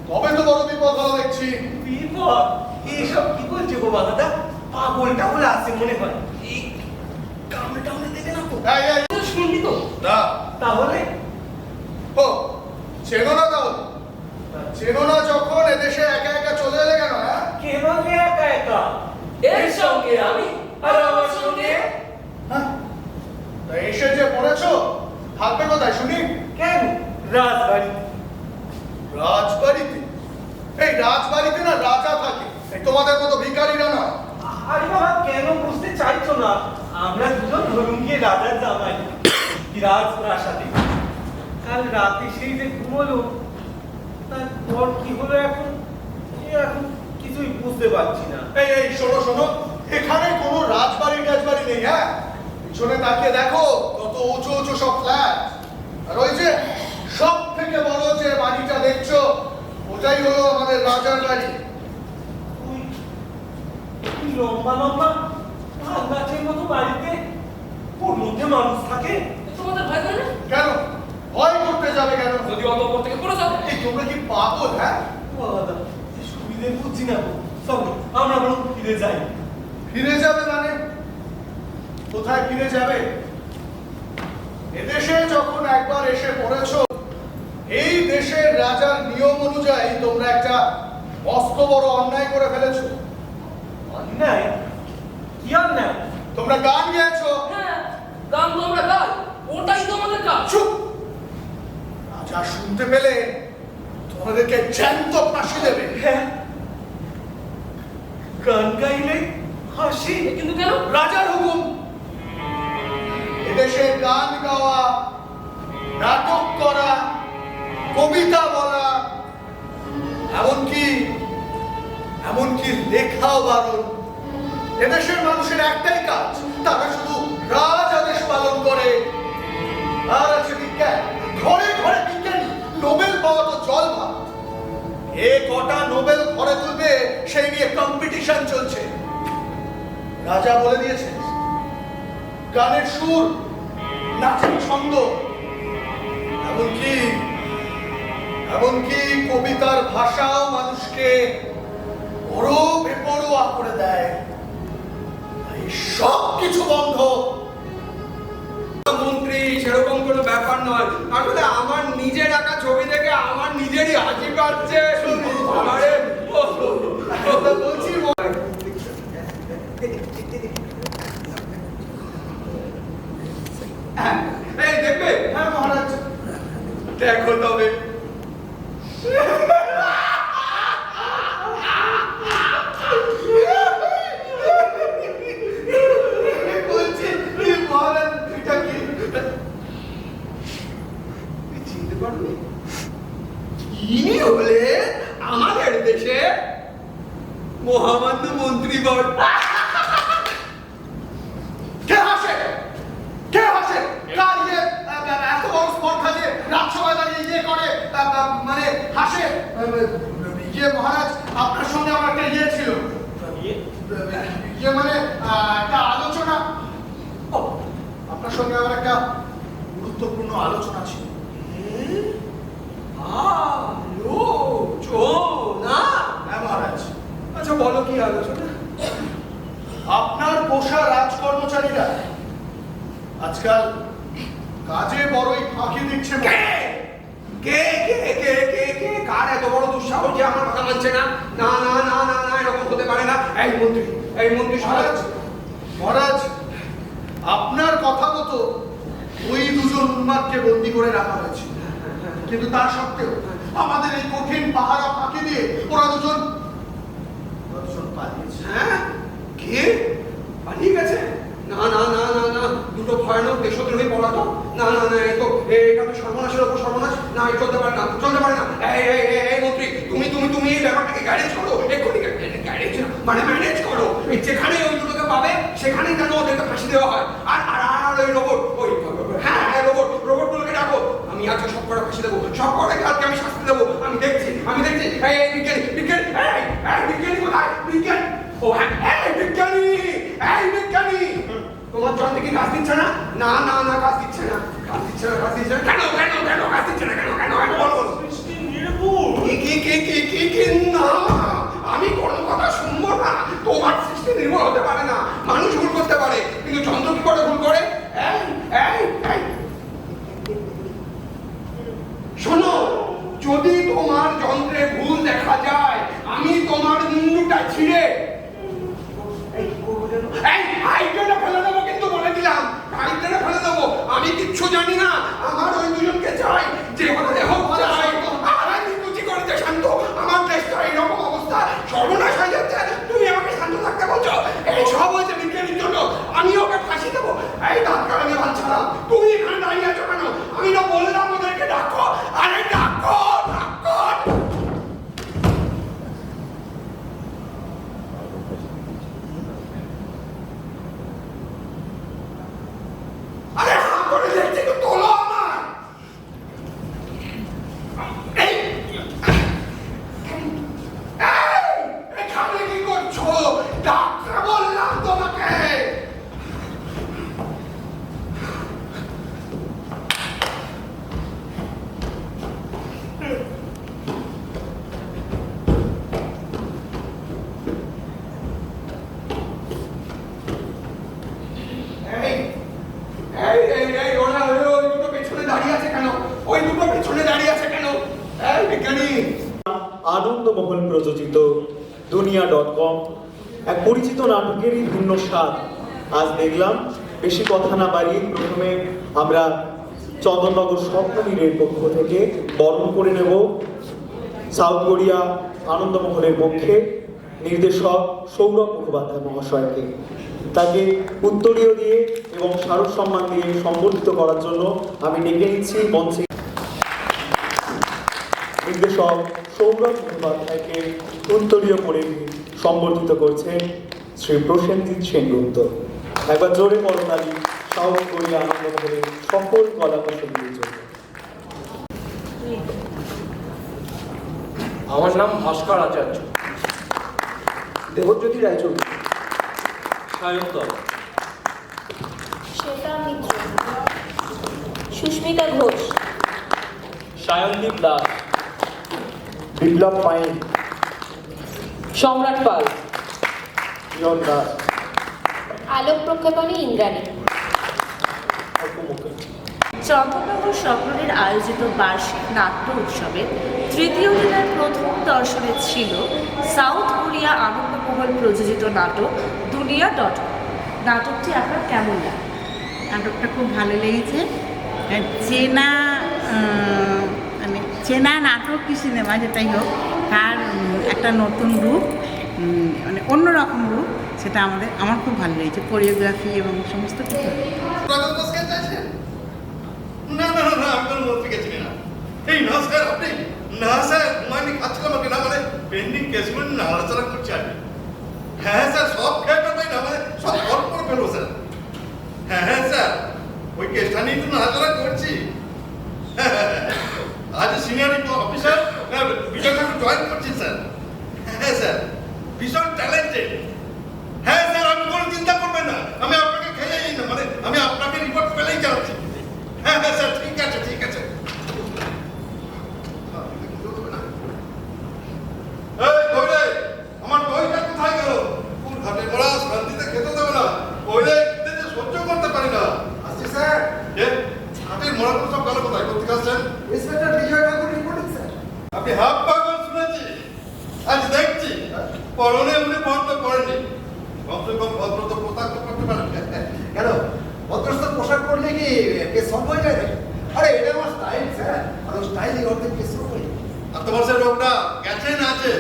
তবে তো বড় বিপদ হলো দেখছি। বিপদ? এইসব কি বলছে গো বাবাদা? পাগল টাগল আছে মনে হয়। এই কামড়ে টামড়ে দেবে না তো? শুনবি তো? না। তাহলে? ও চেনো না তাহলে? চেনো না যখন এদেশে একা একা চলে এলে কেন? হ্যাঁ, কেন একা একা? এর সঙ্গে আমি আর আমার সঙ্গে। হ্যাঁ, তা এসে যে পড়েছো, থাকবে কোথায় শুনি? কেন? রাজবাড়ি। রাজবাড়িতে? এই রাজবাড়িতে না রাজা থাকে, এই তোমাদের মতো ভিখারিরা নয়। আরে বাবা, কেন বুঝতে চাইছো না? আমরা দুজন ধরুন গিয়ে রাজার জামাই, রাজপ্রাসাদে। কাল রাতে সেই যে ঘুমলো, তারপর কি হলো এখন কিছুই বুঝতে পারছি না। এই শোনো শোনো, এখানে কোনো রাজবাড়ি টাজবাড়ি নেই। হ্যাঁ, পিছনে তাকিয়ে দেখো কত উঁচু উঁচু সব ফ্ল্যাট। আর ওই যে সব থেকে বড় যে বাড়িটা দেখছো, ওটাই হলো আমাদের রাজার বাড়ি। লম্বা লম্বা ধান গাছের মতো বাড়িতে ওর মধ্যে মানুষ থাকে? তোমাদের ভয় করে না? কেন ভয় করতে যাবে কেন? যদি অত উপর থেকে পড়ে যাও। এই তোমরা কি পাগল? হ্যাঁ বাবা, সুবিধে বুঝছি না গো। চলো আমরা বরং ফিরে যাই। ফিরে যাবে মানে? কোথায় ফিরে যাবে? এদেশে যখন একবার এসে পড়েছো, এই দেশের রাজার নিয়ম অনুযায়ী তোমরা একটা মস্ত বড় অন্যায় করে ফেলেছো। অন্যায়? কি অন্যায়? তোমরা গান গেয়েছো। হ্যাঁ, গান তো আমরা গাই, ওটাই তো আমাদের কাজ। চুপ! রাজা শুনতে পেলে তোমাদেরকে জ্যান্ত ফাঁসি দেবে। হ্যাঁ, গান গাইলে হাসি? কিন্তু কেন? রাজার হুকুম। এদেশে গান গাওয়া, নাটক করা, কবিতা বলা, এমনকি লেখাও বারণ। এদেশের মানুষের একটাই কাজ, তারা শুধু রাজ আদেশ পালন করে। আর আছে বিজ্ঞান, ঘরে ঘরে বিজ্ঞানী, নোবেল পাওয়া তো জল ভাত। এ কটা নোবেল ঘরে তুলবে সেই নিয়ে কম্পিটিশন চলছে। রাজা বলে দিয়েছে, গানের সুর, নাচের ছন্দ, এমনকি কবিতার ভাষাও মানুষকে বড় বেপরোয়া করে দেয়। এই সব কিছু বন্ধ। মন্ত্রী, সেরকম কোনো ব্যাপার নয়। আসলে আমার নিজের আঁকা ছবি দেখে আমার নিজেরই হাসি পাচ্ছে। আমারে বলছি এই দেখবে? হ্যাঁ মহারাজ। দেখো তবে। বলছি মহারাজ, এটা কি? চিনতে পারবে? ইনি হলে আমাদের দেশে মহামান্য মন্ত্রীগণ। কে হাসে? কে হাসে? কার এত বড় স্পর্ধা যে রাজসভায় দাঁড়িয়ে করে মানে হাসে? মহারাজ, আপনার সঙ্গে আমার একটা ছিল। মানে একটা আলোচনা। আপনার সঙ্গে আমার একটা গুরুত্বপূর্ণ আলোচনা ছিল। হ্যাঁ মহারাজ। আচ্ছা বলো, কি আলোচনা? আপনার পোষা রাজকর্মচারীরা আজকাল কাজে বড়ই ফাঁকি দিচ্ছে। কে কার এত বড় দুঃসাহস যে আমার কথা মানছে না? না না না না না, এরকম হতে পারে না। এই মন্ত্রী মহারাজ, আপনার কথা মতো ওই দুজন উন্মাদকে বন্দী করে রাখা হয়েছে, কিন্তু তা সত্ত্বেও আমাদের এই কঠিন পাহারা ফাঁকি দিয়ে ওরা দুজন পালিয়েছে। হ্যাঁ, কে পালিয়ে গেছে? না না না না না, দুটো ভয়ানক দেশদ্রোহী পলাতক। না না না, এটা তো সর্বনাশের ওপর সর্বনাশ। না, এই চলতে পারে না, চলতে পারে না। এই মন্ত্রী, তুমি এই ব্যাপারটাকে গ্যারেজ করো, এক্ষুনি গ্যারেজ মানে ম্যানেজ করো। যেখানে ওই দুটোকে পাবে সেখানেই যেন ওদেরকে ফাঁসি দেওয়া হয়। আর ওই রোবট, হ্যাঁ রোবটগুলোকে ডাকো। আমি আজকে সব কটা ফাঁসি দেবো, সব কটাকে আজকে আমি শাস্তি দেবো। আমি দেখছি। এই বিজ্ঞানী কোথায়? বিজ্ঞানী, ও হ্যাঁ, বিজ্ঞানী, তোমার জন্মে কি কাজ দিচ্ছে না? না না না, কাজ দিচ্ছে না। কেন কাজ দিচ্ছে না? কেন বলো। না, আমি কোনো কথা শুনবো না। তোমার সৃষ্টি নির্ভর হতে পারে না। মানুষ ভুল করতে পারে, কিন্তু যন্ত্র কি করে ভুল করে? শোনো, যদি তোমার যন্ত্রে ভুল দেখা যায়, আমি তোমার মুন্ডুটা ছিঁড়ে ফেলে দেবো। কিন্তু বলে দিলাম, ফেলে দেবো। আমি কিচ্ছু জানি না। আমার ওই দুজনকে চাই, যে কোথায় হোক চাই। আমি বুঝি করতে শান্ত। আমার দেশটা এইরকম অবস্থা, সর্বনাশ হয়ে যাচ্ছে। তুমি আমাকে শান্ত থাকতে বলছো? এই আনন্দমোহন প্রযোজিত দুনিয়া.com এক পরিচিত নাটকেরই ভিন্ন স্বাদ আজ দেখলাম। বেশি কথা না বাড়িয়ে প্রথমে আমরা চন্দননগর স্বপ্ননীরের পক্ষ থেকে বরণ করে নেব সাউথ কোরিয়া আনন্দমোহনের পক্ষে নির্দেশক সৌরভ মুখোপাধ্যায় মহাশয়কে। তাকে উত্তরীয় দিয়ে এবং স্মারক সম্মান দিয়ে সম্বর্ধিত করার জন্য আমি ডেকে নিচ্ছি মঞ্চে নির্দেশক সৌরভ মুখোপাধ্যায়কে উত্তরীয় করে সম্বর্ধিত করছেন শ্রী প্রসেনজিৎ সেনগুপ্ত। একবার জোরে করতালি সাউথ কোরিয়া আনন্দমোহনের সকল কলাকুশলীদের জন্য। আমার নাম ভাস্কর আচার্য। দেবজ্যোতি রায়চৌধুরী। সায়ন্তন। শ্বেতা মিত্র। সুস্মিতা ঘোষ। সায়নদীপ দাস। বিপ্লব পাইন। সম্রাট পাল। জন দাস। আলোক প্রক্ষেপণী ইন্দ্রাণী। চন্দননগর স্বপ্ননীর আয়োজিত বার্ষিক নাট্য উৎসবের তৃতীয় দিনের প্রথম দর্শনে ছিল সাউথ কোরিয়া আনন্দমোহন প্রযোজিত নাটক দুনিয়া.com। নাটকটি আপনার কেমন লাগে? নাটকটা খুব ভালো লেগেছে। চেনা মানে চেনা নাটক কি সিনেমা যেটাই হোক, তার একটা নতুন রূপ, মানে অন্যরকম রূপ, সেটা আমার খুব ভালো লেগেছে। কোরিওগ্রাফি এবং সমস্ত কিছু। না না না, আমি কোনো মন্ত্রীকে চিনি না। এই না স্যার, আপনি না স্যার, ঘুমাইনি খাচ্ছিলাম আর কি, না মানে পেন্ডিং কেসগুলো নাড়াচাড়া করছি আর কি। হ্যাঁ স্যার, সব খেয়ে পাই না, মানে সব সলভ করে ফেলবো স্যার। হ্যাঁ হ্যাঁ স্যার, ওই কেসটা নিয়ে তো নাড়াচাড়া করছি। আজ সিনিয়র অফিসার বিজয় ঠাকুর জয়েন করছি স্যার। হ্যাঁ স্যার, ভীষণ ট্যালেন্টেড। হ্যাঁ স্যার, আপনি কোনো চিন্তা করবেন না, আমি আপনাকে খেলেই না, মানে আমি আপনাকে রিপোর্ট পেলেই জানাচ্ছি। হ্যাঁ হ্যাঁ স্যার, ঠিক আছে ঠিক আছে। এই কইলে, আমার দইটা কোথায় গেল? কোন ঘাটে মোড়া শান্তিতে খেতে দেবে না, কইলে সহ্য করতে পারি না। আসছি স্যার। ঘাটের মোড়াগুলো সব গেল কোথায়? কোথেকে আসছেন? ইন্সপেক্টর বিজয় ঠাকুর রিপোর্টিং স্যার। আপনি হাফ পাগল শুনেছি, আজ দেখছি পরনে উনি বন্ধ করেননি। কমসে কম ভদ্রতা পোশাক তো করতে পারেন। কেন ভদ্রস্থ পোশাক পরলে কি কেস সলভ হয়ে যায়? আরে এটা আমার স্টাইল স্যার, আর স্টাইলই অর্ধেক কেস সলভ হয়ে যায়। আর তোমার সে রোগটা গেছে না আছে?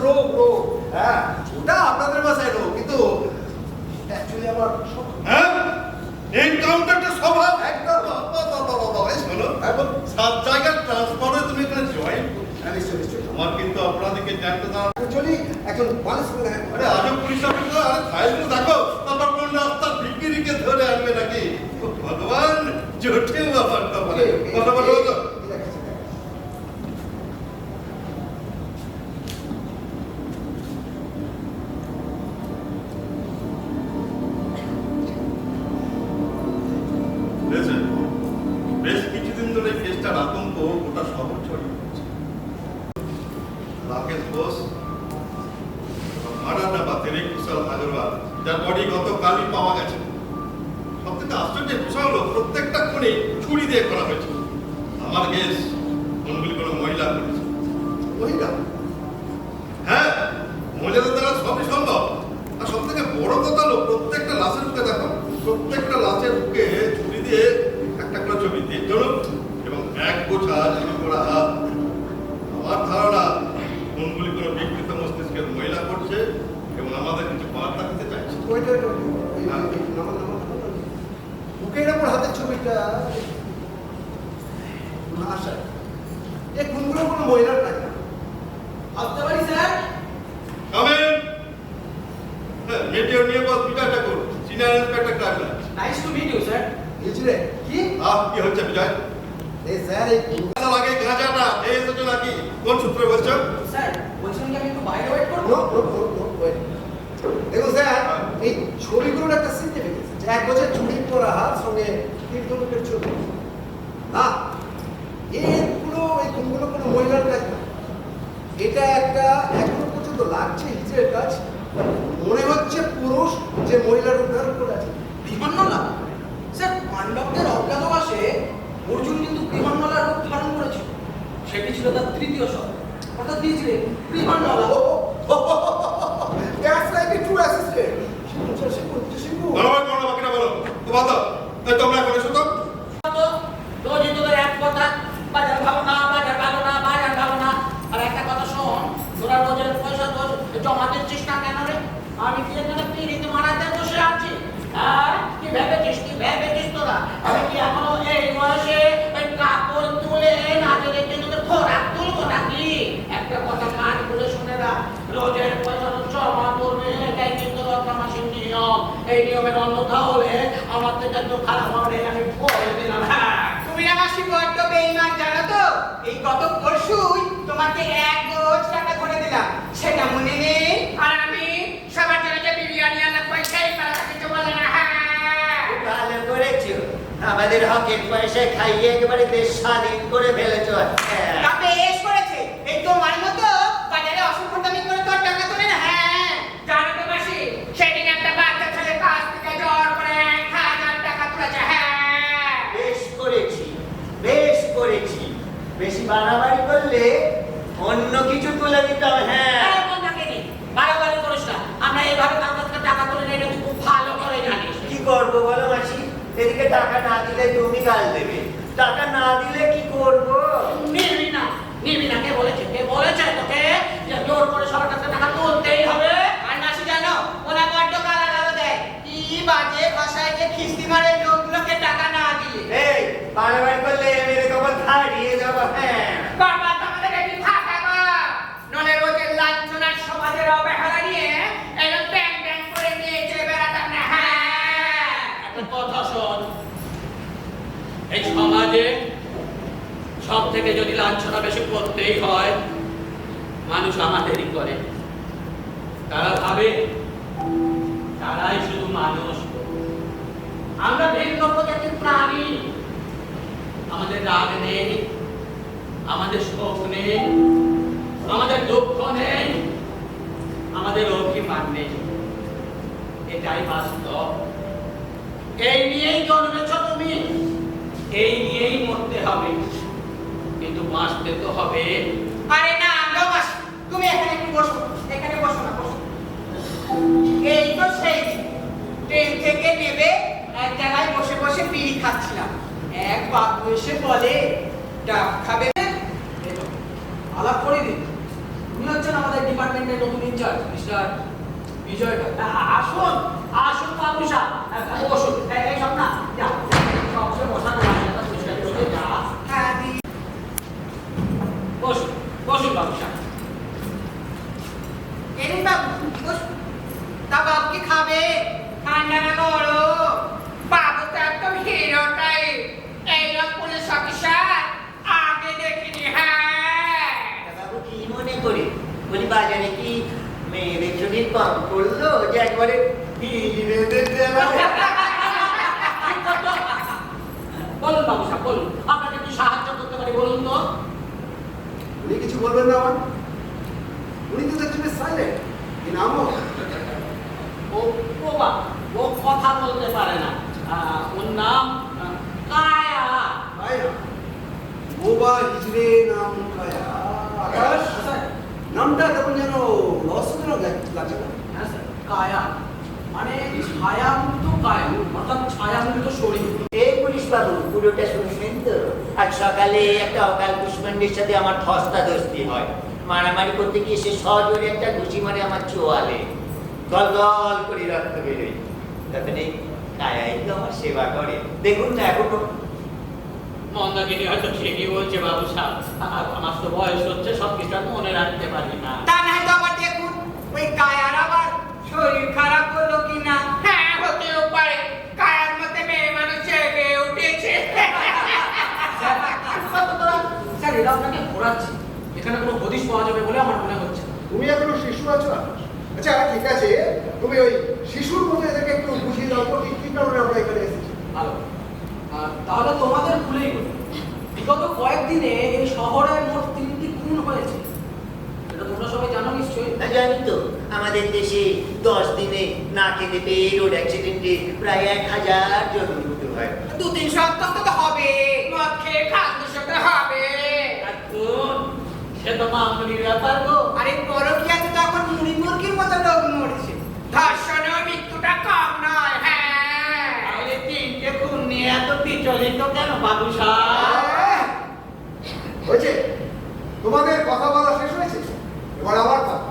রোগ রোগ, হ্যাঁ ওটা আপনাদের বাসায় রোগ, কিন্তু অ্যাকচুয়ালি আমার হ্যাঁ এনকাউন্টারটা স্বভাব একদম। শোনো, এখন 7 জায়গার ট্রান্সফারে তুমি এখানে জয়েন। নিশ্চয় নিশ্চয়। আমার কিন্তু আপনাদেরকে জানতে দাঁড়া চলি এখন মানুষ করে দেখা। আরে আজও পুলিশ অফিসার, আরে ফাইলগুলো দেখো, তারপর কোন রাস্তার ভিকিরিকে ধরে আনবে নাকি? ভগবান জোটে ব্যাপারটা বলে কথা বলো তো। বেশ কিছুদিন ধরে কেসটার আতঙ্ক গোটা শহর ছড়িয়ে পড়ছে। রাকেশ বোস মারানা বা তেরে কুশল আগরওয়াল, যার বডি গতকালই পাওয়া গেছে। সব থেকে আশ্চর্যের বিষয় হলো প্রত্যেকটা খুনি ছুরি দিয়ে করা হয়েছে। আমার গেস খুনগুলি কোনো মহিলা করেছে। মহিলা? হ্যাঁ, মহিলাদের দ্বারা সবই সম্ভব। আর সব থেকে বড় কথা হলো প্রত্যেকটা লাশের বুকে দেখো, প্রত্যেকটা লাশের বুকে ছুরি দিয়ে একটা করে ছবি দিয়ে ধরুন এবং এক গোছা ছুরি করা হাত। আমার ধারণা খুনগুলি কোনো বিকৃত মস্তিষ্কের মহিলা করছে এবং আমাদের কিছু বার্তা দিতে চাইছে। বুকের ওপর হাতের ছবিটা না স্যার, এই খুনগুলো কোনো মহিলার কাজ না। আসতে পারি স্যার? কামেন। হ্যাঁ, মেটেও নিয়ে boss Bijay Thakur, senior inspector crime. Nice to meet you sir. বুঝলে কি? কি হচ্ছে বিজয়? এই স্যার এই লাগে গাঁজাটা এই এসেছো নাকি? কোন সূত্রে বলছো? স্যার বলছেন কি আমি একটু বাইরে ওয়েট করব? দেখুন স্যার, এই ছবিগুলোর একটা সিগনিফিকেন্স আছে। 1 বছর চুরি করা হাত সঙ্গে 3 ধনুকের ছবি। না, এই খুনগুলো কোনো মহিলার কাজ না। এটা একটা এখনো পর্যন্ত লাগছে হিজের কাজ। মনে হচ্ছে পুরুষ যে মহিলার উদ্ধার করে আছে। বিমানমালা? স্যার পাণ্ডবদের অজ্ঞাতবাসে অর্জুন কিন্তু বিমানমালার রূপ ধারণ করেছিল। সেটি ছিল তার তৃতীয় শব্দ, অর্থাৎ দিয়েছিলে রিমান্ডওয়ালা। That's like a true assistant. বাকিটা বলো তো বাদ দাও। তোমরা এখন এসো তো। রোজ তোদের এক কথা, বাজার ভালো না, বাজার ভালো না, বাজার ভালো না। আর একটা কথা শোন, তোরা রোজের পয়সা তো জমা দিচ্ছিস না কেন রে? আমি কি এখানে পিড়িতে মারাতে বসে আছি? আর কি ভেবেছিস তোরা? আমি কি এখনো এই বয়সে ওই কাপড় তুলে নাচে দেখতে তোদের খোরাক তুলবো নাকি? একটা কথা কান খুলে শুনে রাখ, রোজের পয়সা তো জমা করবে, এটাই কিন্তু রত্নামাসির নিয়ম। এই নিয়মের অন্যথা হলে আমার থেকে একটু খারাপ হবে, আমি বলে দিলাম। হ্যাঁ, তুমি না মাসি বড্ড বেঈমান জানো তো? এই গত পরশুই তোমাকে 1 গোছ টাকা করে দিলাম, সেটা মনে নেই? আর আমি সবার জন্য যে বিরিয়ানি আনলাম পয়সাই পালা কিছু বলে না। ভালো করেছো, আমাদের হকের পয়সা খাইয়ে একেবারে দেশ স্বাধীন করে ফেলেছো। তা বেশ করেছে, এই তোমার মতো বাজারে অসম্পদামি করে তোর টাকা তোলে না। হ্যাঁ জানো তো মাসি, সেদিন একটা বাচ্চা ছেলে কাছ থেকে জোর করে 1000 টাকা তুলেছে। হ্যাঁ বেশ করেছি, বেশ করেছি। বেশি বাড়াবাড়ি করলে অন্য কিছু তুলে দিতাম। হ্যাঁ, বাড়াবাড়ি করিস না, আমরা এইভাবে কার কাছ থেকে টাকা তুলে নেই, তুই খুব ভালো করে জানিস। কি করবো বলো মাসি? এদিকে টাকা না দিলে তুমি গাল দেবে, টাকা না দিলে কি করবো? নিবি না, কে বলেছে তোকে যে জোর করে সবার কাছে টাকা তুলতেই হবে? আর মাসি জানো, ওরা বড্ড গালাগাল দেয়, কি বাজে ভাষায় যে খিস্তি মারে লোকগুলোকে টাকা না দিয়ে। এই বাড়াবাড়ি করলে মেরে কপাল হারিয়ে যাবো। হ্যাঁ বাবা তোমাদের কি থাকা গো, নলে রোজের লাঞ্ছনার সমাজের অবহেলা নিয়ে এরকম ব্যাং ব্যাং করে নিয়ে চলে বেড়াতাম না। হ্যাঁ একটা কথা শোন, এই সমাজে সব থেকে যদি লাঞ্ছনা বেশি করতেই হয়, মানুষ আমাদেরই করে। তারা ভাবে তারাই শুধু মানুষ, আমরা ভিন্ন প্রজাতির প্রাণী। আমাদের রাগ নেই, আমাদের শোক নেই, আমাদের দুঃখ নেই, আমাদের অভিমান নেই। এটাই বাস্তব। এই নিয়েই জন্মেছ তুমি, এই নিয়েই মরতে হবে, কিন্তু বাঁচতে তো হবে। আরে না গো মাসি, তুমি এখানে একটু বসো, এখানে বসো না, বসো। এই তো সেই ট্রেন থেকে নেবে এক জায়গায় বসে বসে বিড়ি খাচ্ছিলাম, এক বাবু এসে বলে ডাব খাবে। আলাপ করে দিন, উনি হচ্ছেন আমাদের ডিপার্টমেন্টের নতুন ইনচার্জ মিস্টার বিজয়। আসুন আসুন বাবু সাহেব, বসুন। এই সব না যা সবসময় বসানো যা। হ্যাঁ বসুন বসুন বাবু সাহেব। এরে বাবু বসুন। তা বাবু কি খাবে? ঠান্ডা না গরম? বাবু তো একদম হিরো টাইপ, এইরকম পুলিশ অফিসার আগে দেখিনি। হ্যাঁ বাবু কি মনে করে বলি, বাজারে কি মেয়েদের ছবি কম করলো যে একবারে বলুন বাবু সাহেব, বলুন আপনাকে কি সাহায্য করতে পারি বলুন তো। উনি কিছু বলবেন না আমার? উনি তো দেখছেন সাইলেন্ট। কি নাম ও? ও কথা বলতে পারে না। ওর নাম কায়া। কায়া? বোবা হিজড়ে নাম কায়া। আকাশ নামটা কেমন যেন রসগুলো লাগছে না? হ্যাঁ স্যার, কায়া মানে ছায়ামূর্ত কায়া, অর্থাৎ ছায়ামূর্ত শরীর। এই পুলিশ বাবু পুরোটা শুনবেন তো? আজ সকালে একটা অকাল কুষ্মান্ডের সাথে আমার ধস্তাধস্তি হয়, মারামারি করতে গিয়ে সে সজোরে একটা ঘুষি মারে আমার চোয়ালে, গল গল করে রক্ত বেরোয়। তারপরে কায়াই তো আমার সেবা করে, দেখুন না এখনো। মন্দাকিনী হয়তো ঠিকই বলছে বাবু সাহেব, আমার তো বয়স হচ্ছে, সব কিছু আমি মনে রাখতে পারি না। তা না তো আবার দেখুন ওই কায়ার আবার শরীর খারাপ হলো কিনা। হ্যাঁ হতেও পারে, কায়ার মধ্যে মেয়ে মানুষ জেগে উঠেছে। স্যার এটা আপনাকে ঘোরাচ্ছি, এখানে কোনো হদিশ পাওয়া যাবে বলে আমার মনে হচ্ছে। তুমি এখনো শিশু আছো? আচ্ছা ঠিক আছে, তুমি ওই শিশুর মতো এদেরকে একটু বুঝিয়ে দাও তো কি কারণে আমরা এখানে এসেছি। ভালো, তাহলে তোমাদের ভুলেই বলি, বিগত কয়েকদিনে এই শহরে মোট 3টি খুন হয়েছে। এটা তোমরা সবাই জানো নিশ্চয়ই? জানি তো, আমাদের দেশে 10 দিনে না খেতে পেয়ে রোড অ্যাক্সিডেন্টে প্রায় 1000 জন মৃত্যু হয়। 200-300 অন্তত তো হবে, মদ খেয়ে খাদ্য সাথে হবে। খুন সে তো মামুনির ব্যাপার গো। আরে পরকীয়াতে তখন মুড়ি মুরগির মতো লোক মরছে, ধর্ষণেও মৃত্যুটা কম নয়। হ্যাঁ, তাহলে 3টে খুন নিয়ে এত বিচলিত কেন বাবু সাহেব? হয়েছে, তোমাদের কথা বলা শেষ হয়েছে, এবার আমার কথা।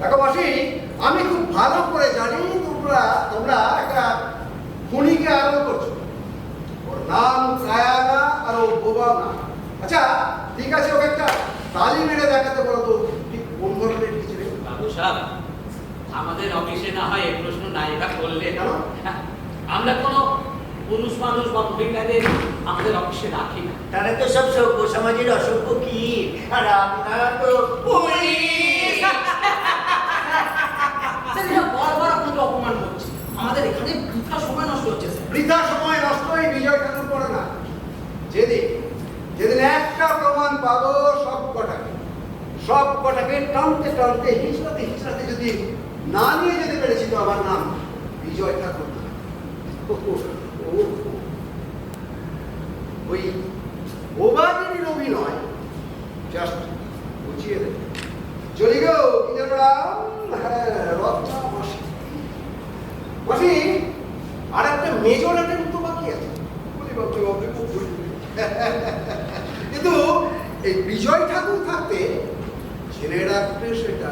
দেখো মাসি, আমি খুব ভালো করে জানি তোমরা একটা খুনিকে আরম্ভ করছো। ওর নাম কায়া না, আর ও বোবা না। আচ্ছা ঠিক আছে, ওকে একটা তালি মেরে দেখাতে বলো তো ঠিক কোন ধরনের কিছু। বাবু সাহেব, আমাদের অফিসে না হয় এই প্রশ্ন নাইবা করলে, আমরা কোনো পুরুষ মানুষ বা মহিলাদের আমাদের অফিসে রাখি না। তারা তো সব সভ্য সমাজের অসভ্য কি, আর আপনারা তো পুলিশ। বড় আপনাকে অপমান করছে, আমাদের এখানে বৃথা সময় নষ্ট হচ্ছে। বৃথা সময় নষ্ট এই বিজয় ঠাকুর করে না। যেদিন একটা প্রমাণ পাবো, সব কটাকে টানতে টানতে হিচড়াতে যদি না নিয়ে যেতে পেরেছি, তো আমার নাম বিজয় ঠাকুর না। ওই ওবাদিনীর অভিনয় জাস্ট বুঝিয়ে দেবে। চলে গো কি যেন রত্না মাসি। মাসি, আর একটা মেজর অ্যাটেম্প তো বাকি আছে। কিন্তু এই বিজয় ঠাকুর থাকতে ছেলে রাখতে সেটা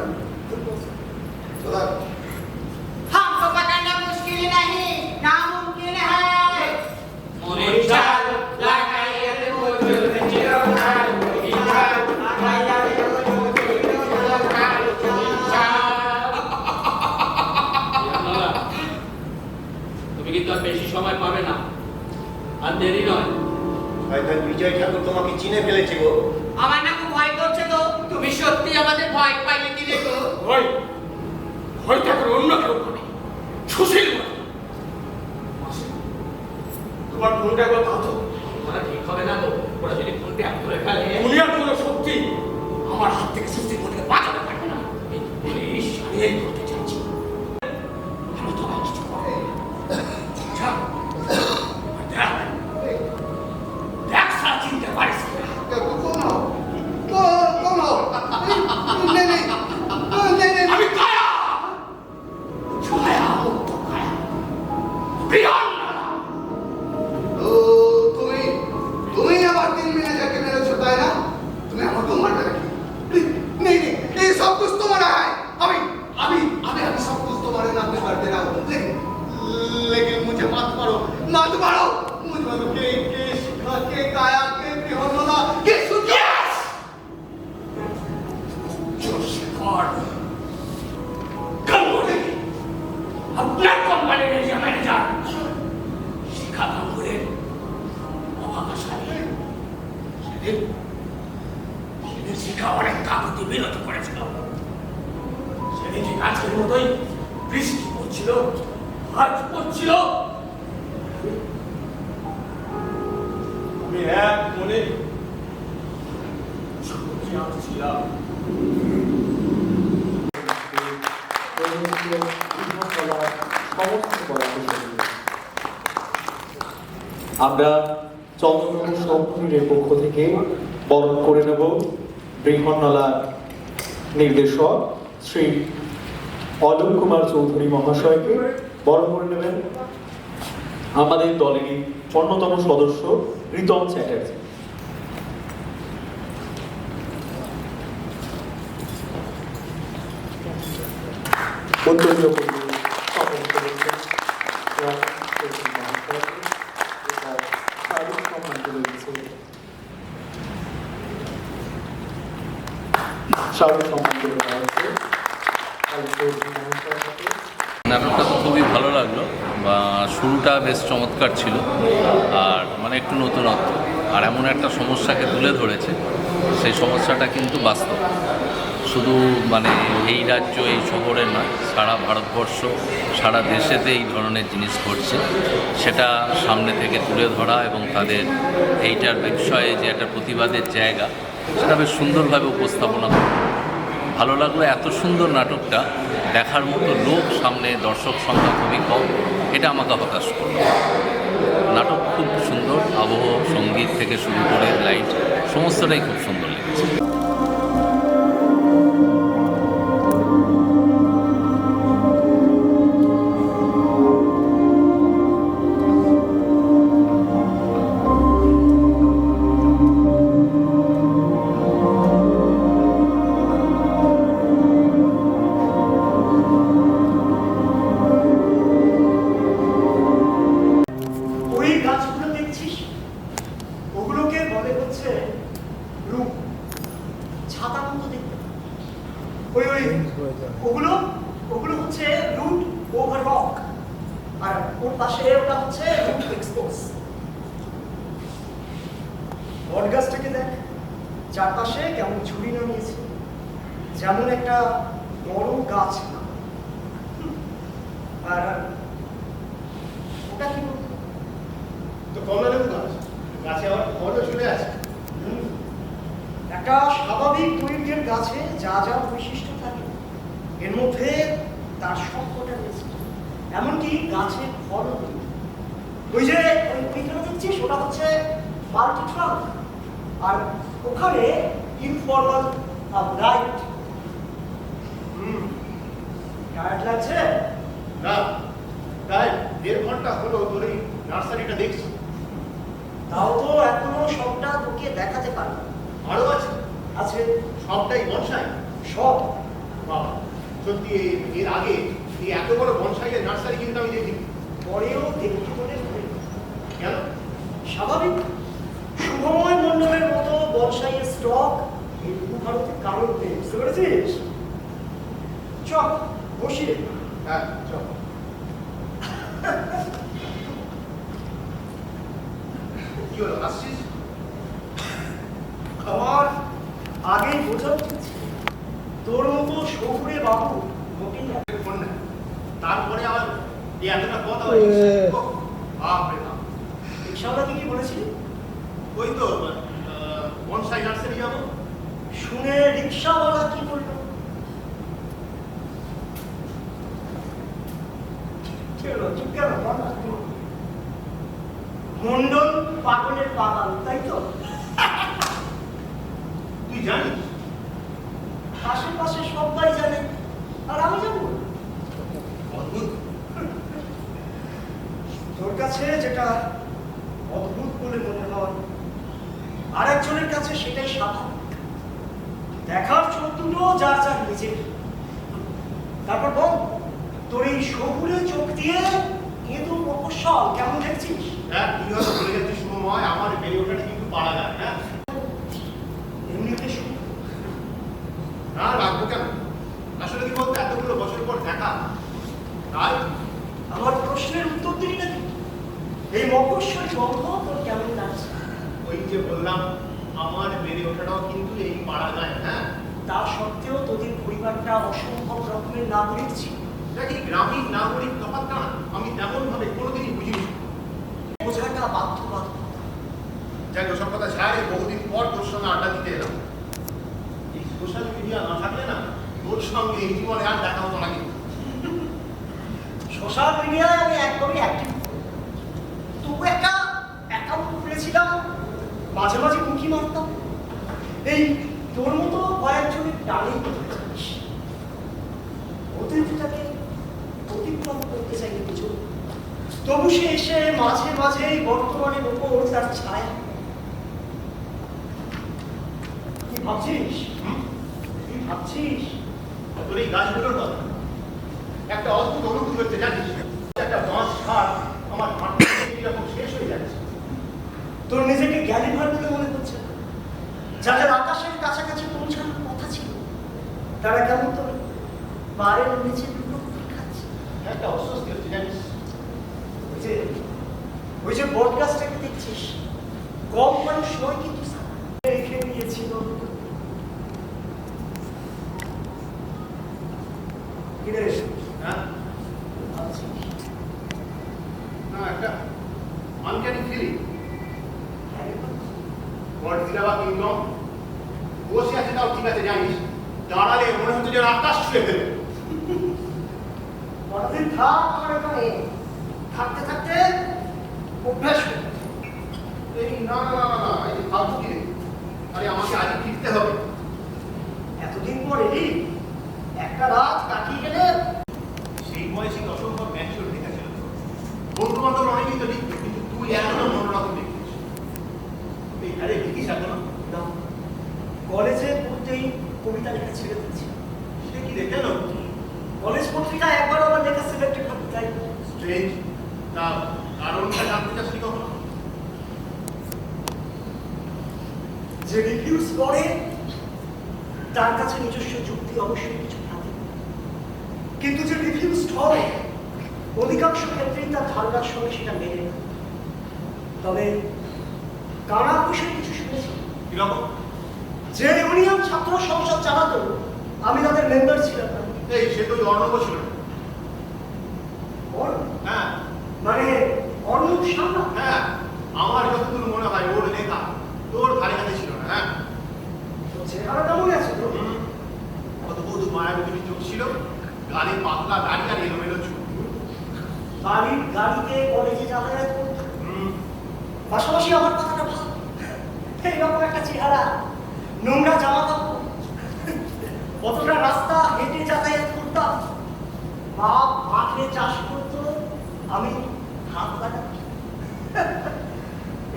हमको पकड़ना मुश्किल नहीं, नामुमकिन है। मुरीचाल लगाइए तो मुझे चिरौकाल, मुरीचाल लगाइए तो मुझे चिरौकाल, मुरीचाल। তুমি কিন্তু আর বেশি সময় পাবে না, আর দেরি নয়। হয়তো বিজয় ঠাকুর তোমাকে চিনে ফেলেছে গো। আমার না খুব ভয় করছে তো, তুমি সত্যি আমাদের ভয় পাইয়ে দিলে তো। ভয় থাকার অন্য কেউ পাবে, সুশীল তোমার ফোনটা একবার দাও তো। ওরা ঠিক হবে না তো, ওরা যদি ফোন ট্যাপ করে ফেলে। দুনিয়ার কোনো শক্তি আমার হাত থেকে সুশীল থেকে বাঁচাতে পারবে না। পুলিশ আমি এই করতে চাইছি, আমি তোমায় কিছু করবো। দেখ সারা চিনতে পারিস আমি কায়া, তুমি আমার 3 ম্যানেজারকে মেরেছো, তাই না? তুমি আমাকে মারবে নাকি? नहीं ये सब कुछ तुम्हारा है। अभी सब कुछ तुम्हारे नाम पे कर दे रहा हूँ, लेकिन मुझे मत मारो। मुझे मारो के शिखा के काया के बृहन्नला के सुतिया। जो शिकार गंगोरे अपना कंपनी में जो मैनेजर शिखा गंगोरे অভাগাশালী, সেদিন শিখা অনেক কাকুতি বিনত করেছিল। সেদিন ঠিক আজকের মতোই বৃষ্টি পড়ছিল, আজ পড়ছিল। আমি এক মনে ছবি আঁকছিলাম। আমরা চন্দ্রনগর সপ্তমীর পক্ষ থেকে বরণ করে নেব বৃহন্নলার নির্দেশক শ্রী অলোক কুমার চৌধুরী মহাশয়কে। বরণ করে নেবেন আমাদের দলেরই অন্যতম সদস্য রিতম চ্যাটার্জি। নাটকটা তো খুবই ভালো লাগলো, বা শুরুটা বেশ চমৎকার ছিল, আর মানে একটু নতুনত্ব, আর এমন একটা সমস্যাকে তুলে ধরেছে, সেই সমস্যাটা কিন্তু বাস্তব। শুধু মানে এই রাজ্য এই শহরে নয়, সারা ভারতবর্ষ সারা দেশেতে এই ধরনের জিনিস ঘটছে, সেটা সামনে থেকে তুলে ধরা এবং তাদের এইটার বিষয়ে যে একটা প্রতিবাদের জায়গা, সেটা বেশ সুন্দরভাবে উপস্থাপনা করা। ভালো লাগলো। এত সুন্দর নাটকটা দেখার মতো লোক সামনে, দর্শক সংখ্যা খুবই কম, এটা আমাকে হতাশ করল। নাটক খুব সুন্দর, আবহ, সঙ্গীত থেকে শুরু করে লাইট সমস্তটাই খুব সুন্দর লেগেছে। আর ওর পাশে ওটা হচ্ছে রুট এক্সপোজ। বটগাছটাকে দেখ, চারপাশে কেমন ঝুড়ি নামিয়েছে, যেমন একটা বড় গাছ না। আর ওটা কি বলতো? তো কমলালেবু গাছ, গাছে আবার ফলও ঝুলে আছে। একটা স্বাভাবিক দৈর্ঘ্যের গাছে যা যা বৈশিষ্ট্য থাকে এর মধ্যে তার সবকটা রয়েছে, এমনকি গাছের ফলও। ওই যে ওইখানে দেখছিস ওটা হচ্ছে মাল্টি ট্রাঙ্ক, আর ওখানে ইনফর্মাল রাইট। টায়ার্ড লাগছে না, তাই 1.5 ঘন্টা হলো তোর এই নার্সারিটা দেখছি। তাও তো এখনো সবটা তোকে দেখাতে পারবো। আরো আছে? আছে। সবটাই বনসাই? সব। বাবা, সত্যি এর আগে এই এত বড় বনসাইয়ের নার্সারি কিন্তু আমি দেখিনি। পরেও দেখতে বলে কেন? স্বাভাবিক। শুভময় মণ্ডলের মতো বনসাইয়ের স্টক এই ভারতে কারণ নেই, বুঝতে পেরেছিস? চল বসি। হ্যাঁ চল। কি হলো, আসছিস? আমার আগেই বোঝা উচিত ছিল, তোর মতো শহুরে বাবু মোটেই ফোন না, তারপরে আবার এই এতটা কথা হয়েছে। বাপরে বাপ। রিক্সাওয়ালাকে কি বলেছিলি? ওই তো বনসাই নার্সারি যাবো। শুনে রিক্সাওয়ালা কি বললো? মন্ডল পাগলের বাগান, তাই তো? তুই জানিস? আশেপাশে সবাই জানে, আর আমি জানবো? অদ্ভুত। তোর কাছে যেটা অদ্ভুত বলে মনে হয় আরেকজনের কাছে সেটাই স্বাভাবিক। দেখার চোখ দুটো যার যার নিজের। তারপর বল, তোর এই শহুরে চোখ দিয়ে কিন্তু মফস্বল কেমন দেখছিস? হ্যাঁ, তুই হয়তো বলে যাচ্ছিস শুভময়, আমার বেড়ে ওঠাটা কিন্তু পারা যায়। হ্যাঁ এমনিতে না, রাখবো কেন? আসলে কি বলতো, এতগুলো বছর পর দেখা, তাই আমার প্রশ্নের উত্তর দিলি নাকি? এই মফস্বল গন্ধ তোর কেমন লাগছে? ওই যে বললাম, আমার বেড়ে ওঠাটাও কিন্তু এই পারা যায়। হ্যাঁ, তা সত্ত্বেও তোদের পরিবারটা অসম্ভব রকমের নাগরিক ছিল। দেখি গ্রামীণ নাগরিক তফাৎটা আমি তেমন ভাবে কোনোদিনই বুঝিনি। বোঝাটা বাধ্যবাধকতা। যাই ওসব কথা ছাড়ে, বহুদিন পর তোর সঙ্গে আড্ডা দিতে এলাম। এই সোশ্যাল মিডিয়া না থাকলে না, তোর সঙ্গে এই জীবনে আর দেখা হতো না। কিন্তু সোশ্যাল মিডিয়ায় আমি একদমই অ্যাক্টিভ। তবু একটা অ্যাকাউন্ট খুলেছিলাম, মাঝে মাঝে মুখি মারতাম। এই তোর মতো কয়েকজনের টানেই জানিস, অতিথিটাকে অতিক্রম করতে চাইনি কিছু। তবু সে এসে মাঝে মাঝেই বর্তমানের ওপর তার ছায়া। কি ভাবছিস? কি ভাবছিস? তোর এই গাছগুলোর কথা একটা অদ্ভুত অনুভূতি হচ্ছে, জানিস? একটা বাঁশ ছাড় আমার মাটি এরকম শেষ হয়ে যাচ্ছে। তোর নিজেকে জ্ঞানী ভার বলে মনে হচ্ছে? যাদের আকাশের কাছাকাছি পৌঁছানোর কথা ছিল তারা কেমন তোর পায়ের নিচে দুটো খাচ্ছে? একটা অস্বস্তি হচ্ছে, জানিস? ওই যে বটগাছটাকে দেখছিস, কম মানুষ নয় কিন্তু রেখে দিয়েছিল। হ্যাঁ, না একটা আনক্যানি ফিলিং। গডজিলা বা কিংডম বসে আছে, তাও ঠিক আছে, জানিস? দাঁড়ালে মনে হচ্ছে যেন আকাশ ছুঁয়ে ফেলে। কতদিন থাক আমার এখানে, থাকতে থাকতে অভ্যাস হয়ে যাবে। এই না না না না, এই যে ফালতু কি রে? আরে আমাকে আজ ফিরতে হবে। এতদিন পর এলি, একটা রাত কাটিয়ে গেলে। সেই বয়সে অসম্ভব ম্যাচিওর দেখেছিল। বন্ধু বান্ধব অনেকেই তো লিখতো, কিন্তু তুই এখনো অন্যরকম দেখছিস। এই আরে দেখিস এখনো? কলেজে পড়তেই কবিতা লেখা ছেড়ে দিচ্ছি। সে কি রে, কেন? কলেজ পত্রিকায় একবার আমার লেখা সিলেক্টেড হবে, তাই স্ট্রেঞ্জ। তা কারণটা জানতে চাসনি কখনো? যে রিভিউজ করে তার কাছে নিজস্ব যুক্তি অবশ্যই কিছু থাকে, কিন্তু যে রিভিউজ হয় ও অধিকাংশ ক্ষেত্রেই তার ধারণার সঙ্গে সেটা মেলে না। তবে কারা বিষয়ে কিছু শুনেছি, যে ইউনিয়ন ছাত্র সংসদ চালাতো আমি তাদের মেম্বার ছিলাম না। এই সে তো অর্ণব ছিল না। হ্যাঁ, মানে অর্ণব সামনা। হ্যাঁ, আমার যতদূর মনে হয় ওর নেতা তোর ধারে কাছে ছিল না। হ্যাঁ, চেহারা কেমন আছে তো? কত বধু মায়াবতী চোখ ছিল, গাড়ি পাতলা গাড়ি আর এলোমেলো চুল। বাড়ির গাড়িতে কলেজে যাতায়াত করতো। পাশাপাশি আমার কথাটা ভাব, এইরকম একটা চেহারা, নোংরা জামা কাপড়, কতটা রাস্তা হেঁটে যাতায়াত করতাম। বাপ মাঠে চাষ করতো, আমি হাত কাটাতাম।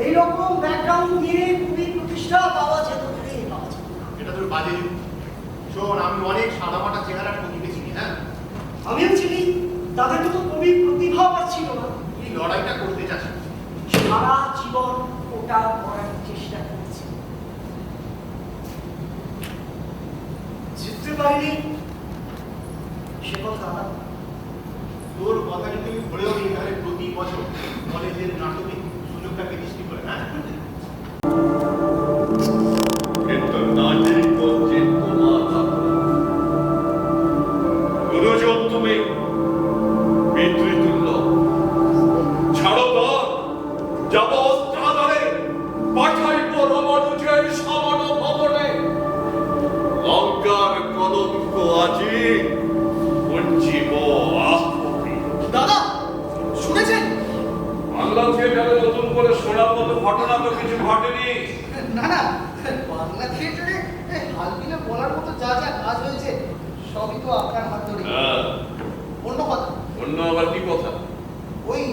এইরকম ব্যাকগ্রাউন্ড নিয়ে খুবই প্রতিষ্ঠা পাওয়া যেত রে, পাওয়া যেত। এটা তোর বাজে যুক্তি। শোন, আমি অনেক সাদামাটা চেহারার কবিকে চিনি। হ্যাঁ, আমিও চিনি, তাদের মতো কবি প্রতিভা আমার ছিল না। এই লড়াইটা করতে চাস, সারা জীবন ওটা করার চেষ্টা করেছি, জিততে পারিনি, সে কথা আলাদা। তোর কথা যদি আমি ধরেও নিই তাহলে প্রতি বছর কলেজের নাটকে সুযোগটাকে দৃষ্টি করে। হ্যাঁ, কিন্তু নাচের পথে তোমার গুরুজন তুমি পিতৃতুল্য। ছাড়ো না, যাব অস্ত্রাগারে, পাঠাইব রমণুজের সমান ভবনে। লঙ্কার কলঙ্ক আজি বঞ্চিব আহ্বি। দাদা শুনেছেন? বাংলা থিয়েটারে নতুন করে শোনার মতো ঘটনা তো কিছু ঘটেনি। না না, বাংলা থিয়েটারে হালবিনে বলার মতো যা যা কাজ হয়েছে সবই তো আপনার হাত ধরে। অন্য কথা, অন্য আবার কি কথা? ওই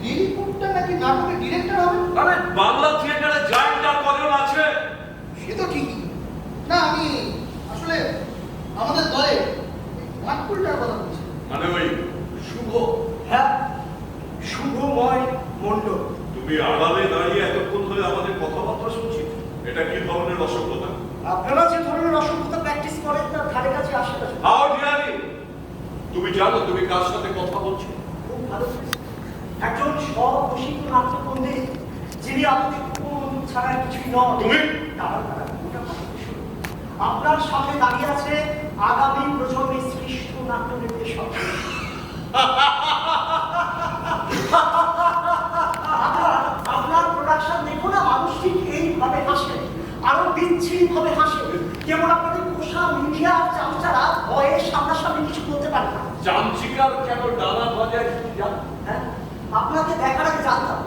লিলিপুটটা নাকি নাটকের ডিরেক্টর হবে। আরে বাংলা থিয়েটারে জায়গাটা কজন আছে? সে তো ঠিকই। না, আমি আসলে আমাদের দলে মাটকুলটার কথা বলছি। মানে ওই শুভ? হ্যাঁ, শুভময় মণ্ডল। তুমি আড়ালে দাঁড়িয়ে এতক্ষণ ধরে আমাদের কথাবার্তা শুনছি, এটা কি ধরনের অসভ্যতা? আপনারা যে ধরনের অসভ্যতা প্র্যাকটিস করেন তার ধারে কাছে আসে না। How dare you! তুমি জানো তুমি কার সাথে কথা বলছো? খুব ভালো, একজন স্বঘোষিত নাট্যপণ্ডিত, যিনি আমাদের কোনো ছাড়া কিছুই নন। তুমি? আপনার সামনে দাঁড়িয়ে আছে আগামী প্রজন্মের শ্রেষ্ঠ নাট্য নির্দেশক। আপনার প্রোডাকশন দেখো না, মানুষ ঠিক এইভাবে হাসে, আরো বিচ্ছিন্ন ভাবে হাসে। কেবল আপনাদের পোষা মিডিয়া আর চামচারা ভয়ে সামনাসামনি কিছু বলতে পারে না। চামচিকার কেন ডানা বাজায়? হ্যাঁ, আপনাকে দেখার আগে জানতাম।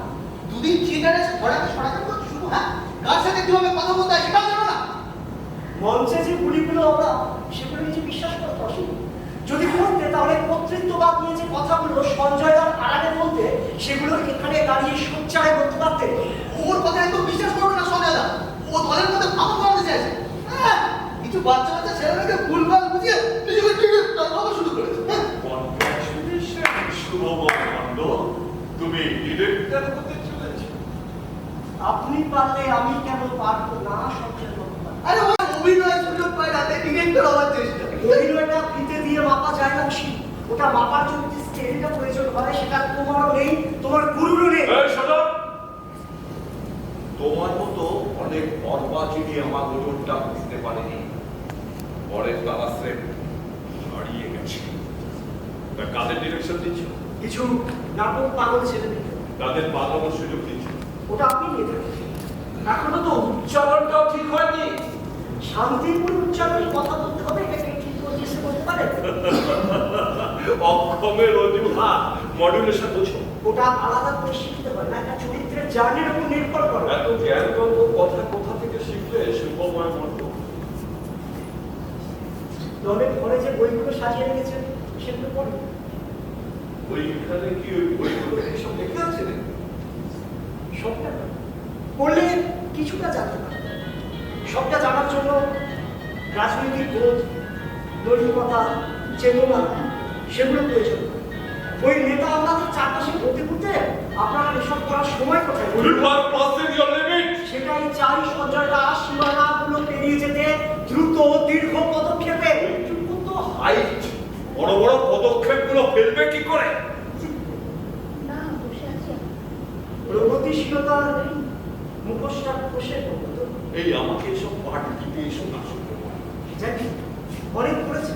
দুদিন থিয়েটারে ঘোরাতে সরাতে করছো শুভ। হ্যাঁ, কার সাথে কিভাবে কথা বলতে হয় সেটাও জানো না। মঞ্চে যে গুলিগুলো আমরা সেগুলো নিজে বিশ্বাস করতে অসুবিধা। যদি করতে তাহলে কর্তৃত্ববাদ নিয়ে যে কথাগুলো সঞ্জয় আর আড়ালে বলতে, সেগুলো এখানে দাঁড়িয়ে সোচ্চারে বলতে পারতে। ওর কথা একদম বিশ্বাস করবে না সঞ্জয় দা, ও দলের মধ্যে ফাঁকা করাতে চাইছে। হ্যাঁ, কিছু বাচ্চা বাচ্চা ছেলেমেয়েকে ভুলভাল বুঝিয়ে নিজেকে ডিরেক্টর ভাবা শুরু করেছে। কনগ্রাচুলেশন শুভময় মণ্ডল, তুমি ডিরেক্টর হতে চলেছো। আপনি পারলে আমি কেন পারবো না? সঞ্জয় বলতে আরে ওই অভিনয় সুযোগ পায় রাতে ডিরেক্টর হওয়ার চেষ্টা। অভিনয়টা ফিতে দিয়ে মাপা যায় না। ওটা মাপার জন্য যে স্কেলটা প্রয়োজন হয় সেটা তোমারও নেই, তোমার গুরুরও নেই। তোমার মতো অনেক অর্বাচীনই আমার ওজনটা বুঝতে পারেনি, পরের ক্লাসে হারিয়ে গেছে। তা কাদের ডিরেকশন দিচ্ছ? কিছু নাটক পাগল ছেলেদের। তাদের বাঁধানোর সুযোগ দিচ্ছ? ওটা আপনি নিয়ে থাকেন। এখনো তো উচ্চারণটাও ঠিক হয়নি। শান্তিপুর উচ্চারণের কথা বলতে হবে, এটাকে ঠিক করে বলতে পারে। অক্ষমের অজুহাত মডুলেশন বুঝো। ওটা আলাদা করে শিখতে হয় না, একটা চরিত্রের জার্নির উপর নির্ভর করে। এত জ্ঞানগর্ভ কথা কোথা থেকে শিখলে শুভময় মণ্ডল? দলের ঘরে যে বইগুলো সাজিয়ে রেখেছেন সেগুলো পড়ে। ওইখানে কি ওই বইগুলো সব লেখা আছে? সবটা পড়লে কিছুটা জানতে পারে। সবটা জানার জন্য রাজনৈতিক বোধ, নৈতিকতা, চেতনা সেগুলো প্রয়োজন। ওই নেতা আমাদের চারপাশে ঘুরতে ঘুরতে আপনারা এসব করার সময় কোথায়? সেটাই চাই সঞ্জয় দাস, সীমানাগুলো পেরিয়ে যেতে দ্রুত দীর্ঘ পদক্ষেপে। হাইট বড় বড় পদক্ষেপগুলো ফেলবে কি করে? তো আর নেই, মুখোশটা খসে পড়লো তো। এই আমাকে এসব পাঠ দিতে শোনা শুনতে জানি অনেক করেছে,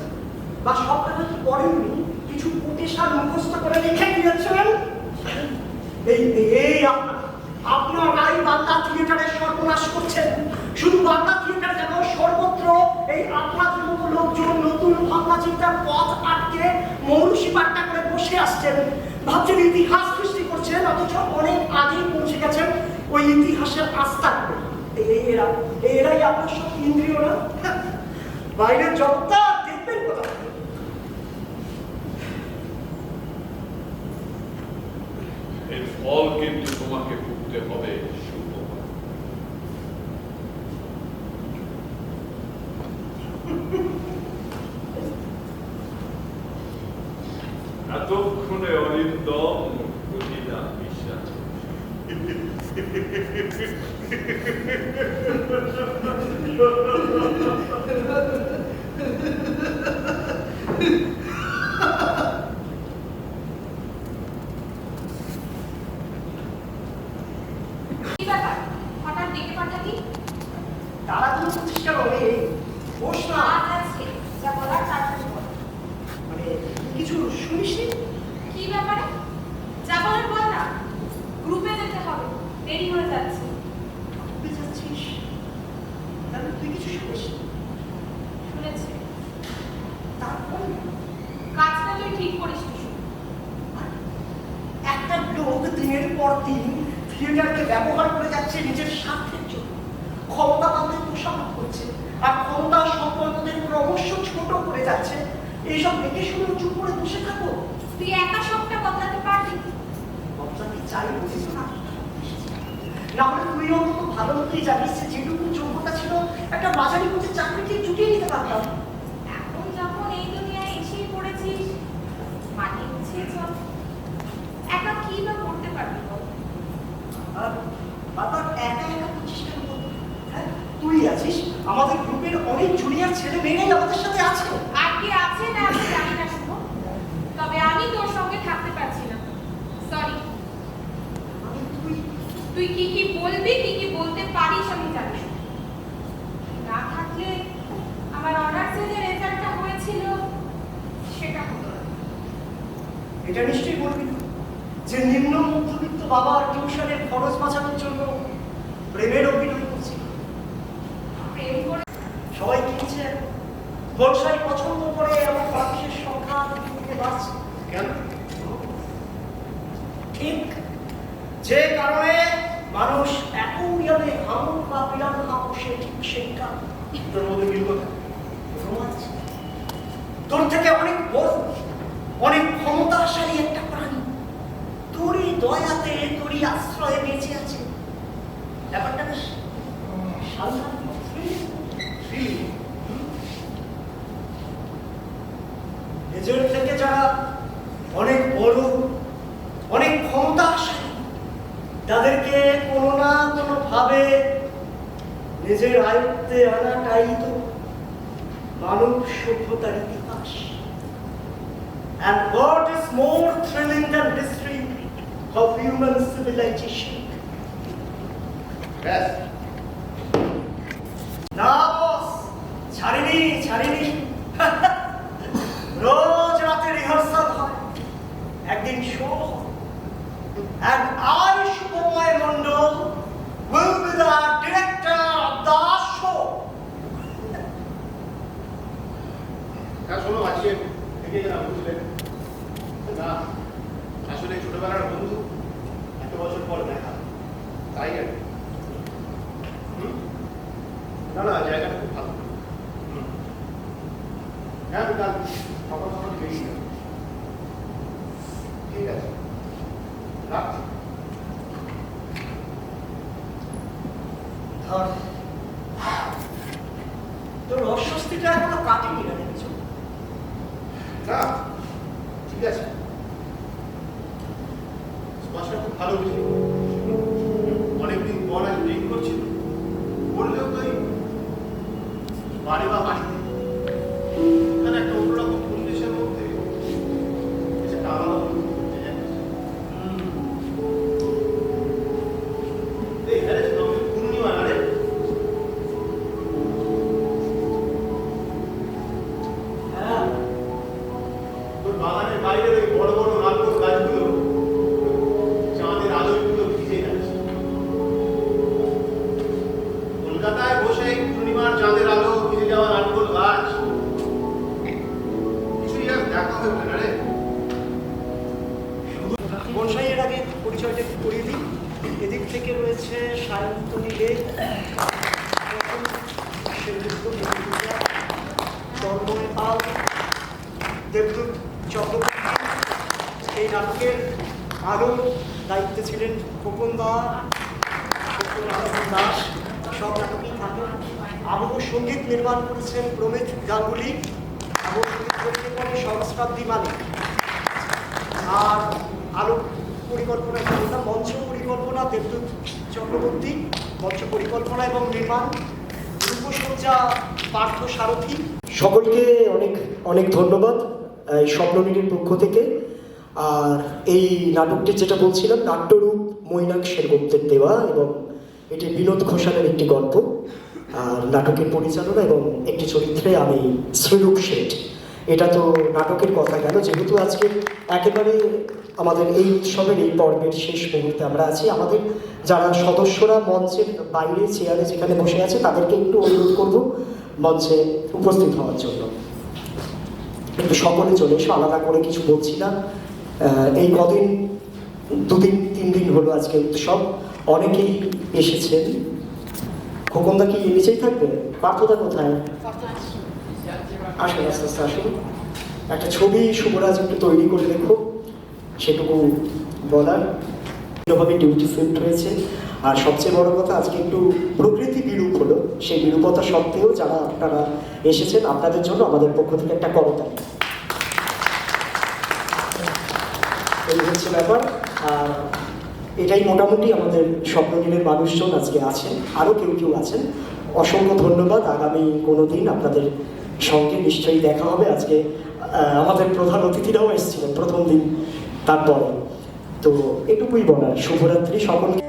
বা সবটা হয়তো করেননি, কিছু কোটেশন মুখস্থ করে লিখে দিয়েছিলেন। এই আপনার এই বাংলা থিয়েটারের সর্বনাশ করছেন। শুধু বাংলা থিয়েটার কেন, সর্বত্র এই আপনাদের মতো লোকজন নতুন ভাবনা চিন্তার পথ আটকে মৌরুষি পাট্টা করে বসে আসছেন, ভাবছেন ইতিহাস সৃষ্টি করছেন, অথচ অনেক আগেই পৌঁছে গেছেন ওই ইতিহাসের আস্থা করে। এরাই আপনার সব ইন্দ্রিয় না, বাইরের জগৎটা দেখবেন কোথাও। এর ফল কিন্তু তোমাকে ভুগতে হবে। এতক্ষণে অরিন্দম বুঝিলা বিশ্বাস কি ব্যাপার, হঠাৎ ডেকে পাঠালি? তারা তো প্রতিষ্ঠা হবে বস না আছে যা বলার তাড়াতাড়ি বল। মানে কিছু শুনিসনি? কি ব্যাপারে যা বলার বল না, গ্রুপে যেতে হবে, দেরি হয়ে যাচ্ছে। গ্রুপে যাচ্ছিস? তাহলে তুই কিছু শুনিসনি? শুনেছে তারপর কাজটা তুই ঠিক করিস নি। একটা লোক দিনের পর দিন থিয়েটারকে ব্যবহার করে যাচ্ছে নিজের স্বার্থের জন্য, ক্ষমতা তাদের তোষামত করছে, আর ক্ষমতা সম্পর্কদের ক্রমশ ছোট করে যাচ্ছে। এইসব দেখে শুনে চুপ করে বসে থাকো? তুই একা সবটা বদলাতে পারবি? বদলাতে চাই বলিস না, না হলে তুই অন্তত ভালো মতোই জানিস যে যেটুকু যোগ্যতা ছিল একটা বাজারি করতে চাকরিকে জুটিয়ে নিতে পারতাম। এখন যখন এই দুনিয়ায় এসেই পড়েছিস, মানিয়ে গুছিয়ে চল। একা কি বা করতে পারবি বল? আর বারবার একা একা করছিস কেন বল? হ্যাঁ, তুই আছিস, আমাদের গ্রুপের অনেক জুনিয়র ছেলে মেয়েরাই আমাদের সাথে আছে। আর কি আছে না আছে জানি না শুভ, তবে আমি তোর সঙ্গে থাকতে পারছি না, সরি। তুই কি কি বলবি, কি কি বলতে পারিস আমি জানি। না থাকলে আমার অনার্সে যে রেজাল্টটা হয়েছিল সেটা হতো না। এটা নিশ্চয়ই বলবি না যে নিম্ন মধ্যবিত্ত বাবার টিউশনের খরচ বাঁচানোর জন্য প্রেমের অভিনয় করছি। প্রেম করে সবাই কিনছে, ব্যবসায়ী পছন্দ করে, আমার মানুষের সংখ্যা দিনে বাড়ছে। কেন? ঠিক যে কারণে মানুষ অ্যাকোয়ারিয়ামে হামুক বা পিরানহা পোষে, ঠিক সেইটা তোর মধ্যে মিল কথা। রোমাঞ্চ তোর থেকে অনেক বড়, অনেক ক্ষমতাশালী একটা প্রাণী তোরই দয়াতে, তোরই আশ্রয়ে বেঁচে আছে। ব্যাপারটা বেশ নিজের থেকে যারা অনেক বড়, অনেক ক্ষমতাশালী, তাদেরকে কোনো না কোনো ভাবে নিজের আয়ত্তে আনাটাই তো মানব সভ্যতার ইতিহাস। And what is more thrilling than history of human civilization? Yes. না বস, ছাড়িনি। রোজ রাতে রিহার্সাল হয়, একদিন শো হয়। And I, Shubhamoy Mondal, will be the director of the show. শোনো আজকে থেকে যারা বুঝলেন না, আসলে ছোটবেলার বন্ধু, এত বছর পর দেখা, তাই আর না জায়গাটা খুব ভালো। হ্যাঁ আমি কাল সকাল সকাল বেরিয়ে যাবো। ঠিক আছে, রাখছি। তোর অস্বস্তিটা এখনো কাটেনি না দেখছো? না ঠিক আছে, স্পষ্ট খুব ভালো বুঝি। অনেকদিন পর আজ ড্রিঙ্ক করছি, বললেও তো বাড়ি বা বাড়িতে এখানে একটা অন্যরকম পরিবেশের মধ্যে একটা আলাদা অনুভূতি হচ্ছে, জানিস? বনসাই এর আগে পরিচয়টা একটু করিয়ে দিই। এদিক থেকে রয়েছে সায়ন্তনী দে, তন্ময় পাল, দেবদূত চক্রবর্তী। এই নাটকের আরও দায়িত্বে ছিলেন খোকন দা, সত্যনারায়ণ দাস, সব নাটকেই থাকেন। আবহ সঙ্গীত নির্মাণ করেছেন প্রমিত গাঙ্গুলি, আবহ সঙ্গীত তৈরি করেন সহস্রাব্দী মালিক। আর আলো পরিকল্পনা বললাম, মঞ্চ পরিকল্পনা দেবদূত চক্রবর্তী, মঞ্চ পরিকল্পনা এবং নির্মাণ রূপসজ্জা পার্থ সারথী। সকলকে অনেক অনেক ধন্যবাদ এই স্বপ্ননীড়ের পক্ষ থেকে। আর এই নাটকটি যেটা বলছিলাম, নাট্যরূপ মৈনাক সেনগুপ্তের দেওয়া এবং এটি বিনোদ ঘোষালের একটি গল্প। আর নাটকের পরিচালনা এবং একটি চরিত্রে আমি শ্রীরূপ শেঠ। এটা তো নাটকের কথা গেল, যেহেতু আজকে একেবারে আমাদের এই উৎসবের এই পর্বের শেষ মুহূর্তে আমরা আছি, আমাদের যারা সদস্যরা মঞ্চের বাইরে চেয়ারে যেখানে বসে আছে তাদেরকে একটু অনুরোধ করব মঞ্চে উপস্থিত হওয়ার জন্য। কিন্তু সকলে চলে এসো, আলাদা করে কিছু বলছি না। এই কদিন 2-3 দিন হলো আজকে উৎসব, অনেকেই এসেছেন। খোকনদা কি নিচেই থাকবে? পার্থদা কোথায়? আসুন, আস্তে আস্তে আসুন। একটা ছবি শুভরাজ একটু তৈরি করে দেখো, সেটুকু বলার। ভাবে ডিউটি শিফট হয়েছে। আর সবচেয়ে বড় কথা, আজকে একটু প্রকৃতি বিরূপ হলো, সেই বিরূপতা সত্ত্বেও যারা আপনারা এসেছেন, আপনাদের জন্য আমাদের পক্ষ থেকে একটা করতালি। এই হচ্ছে ব্যাপার। আর এটাই মোটামুটি আমাদের স্বপ্ননীড়ের মানুষজন আজকে আছেন, আরও কেউ কেউ আছেন। অসংখ্য ধন্যবাদ। আগামী কোনো দিন আপনাদের সঙ্গে নিশ্চয়ই দেখা হবে। আজকে আমাদের প্রধান অতিথিরাও এসেছিলেন প্রথম দিন, তারপরে তো এটুকুই বলার। শুভরাত্রি সকলকে।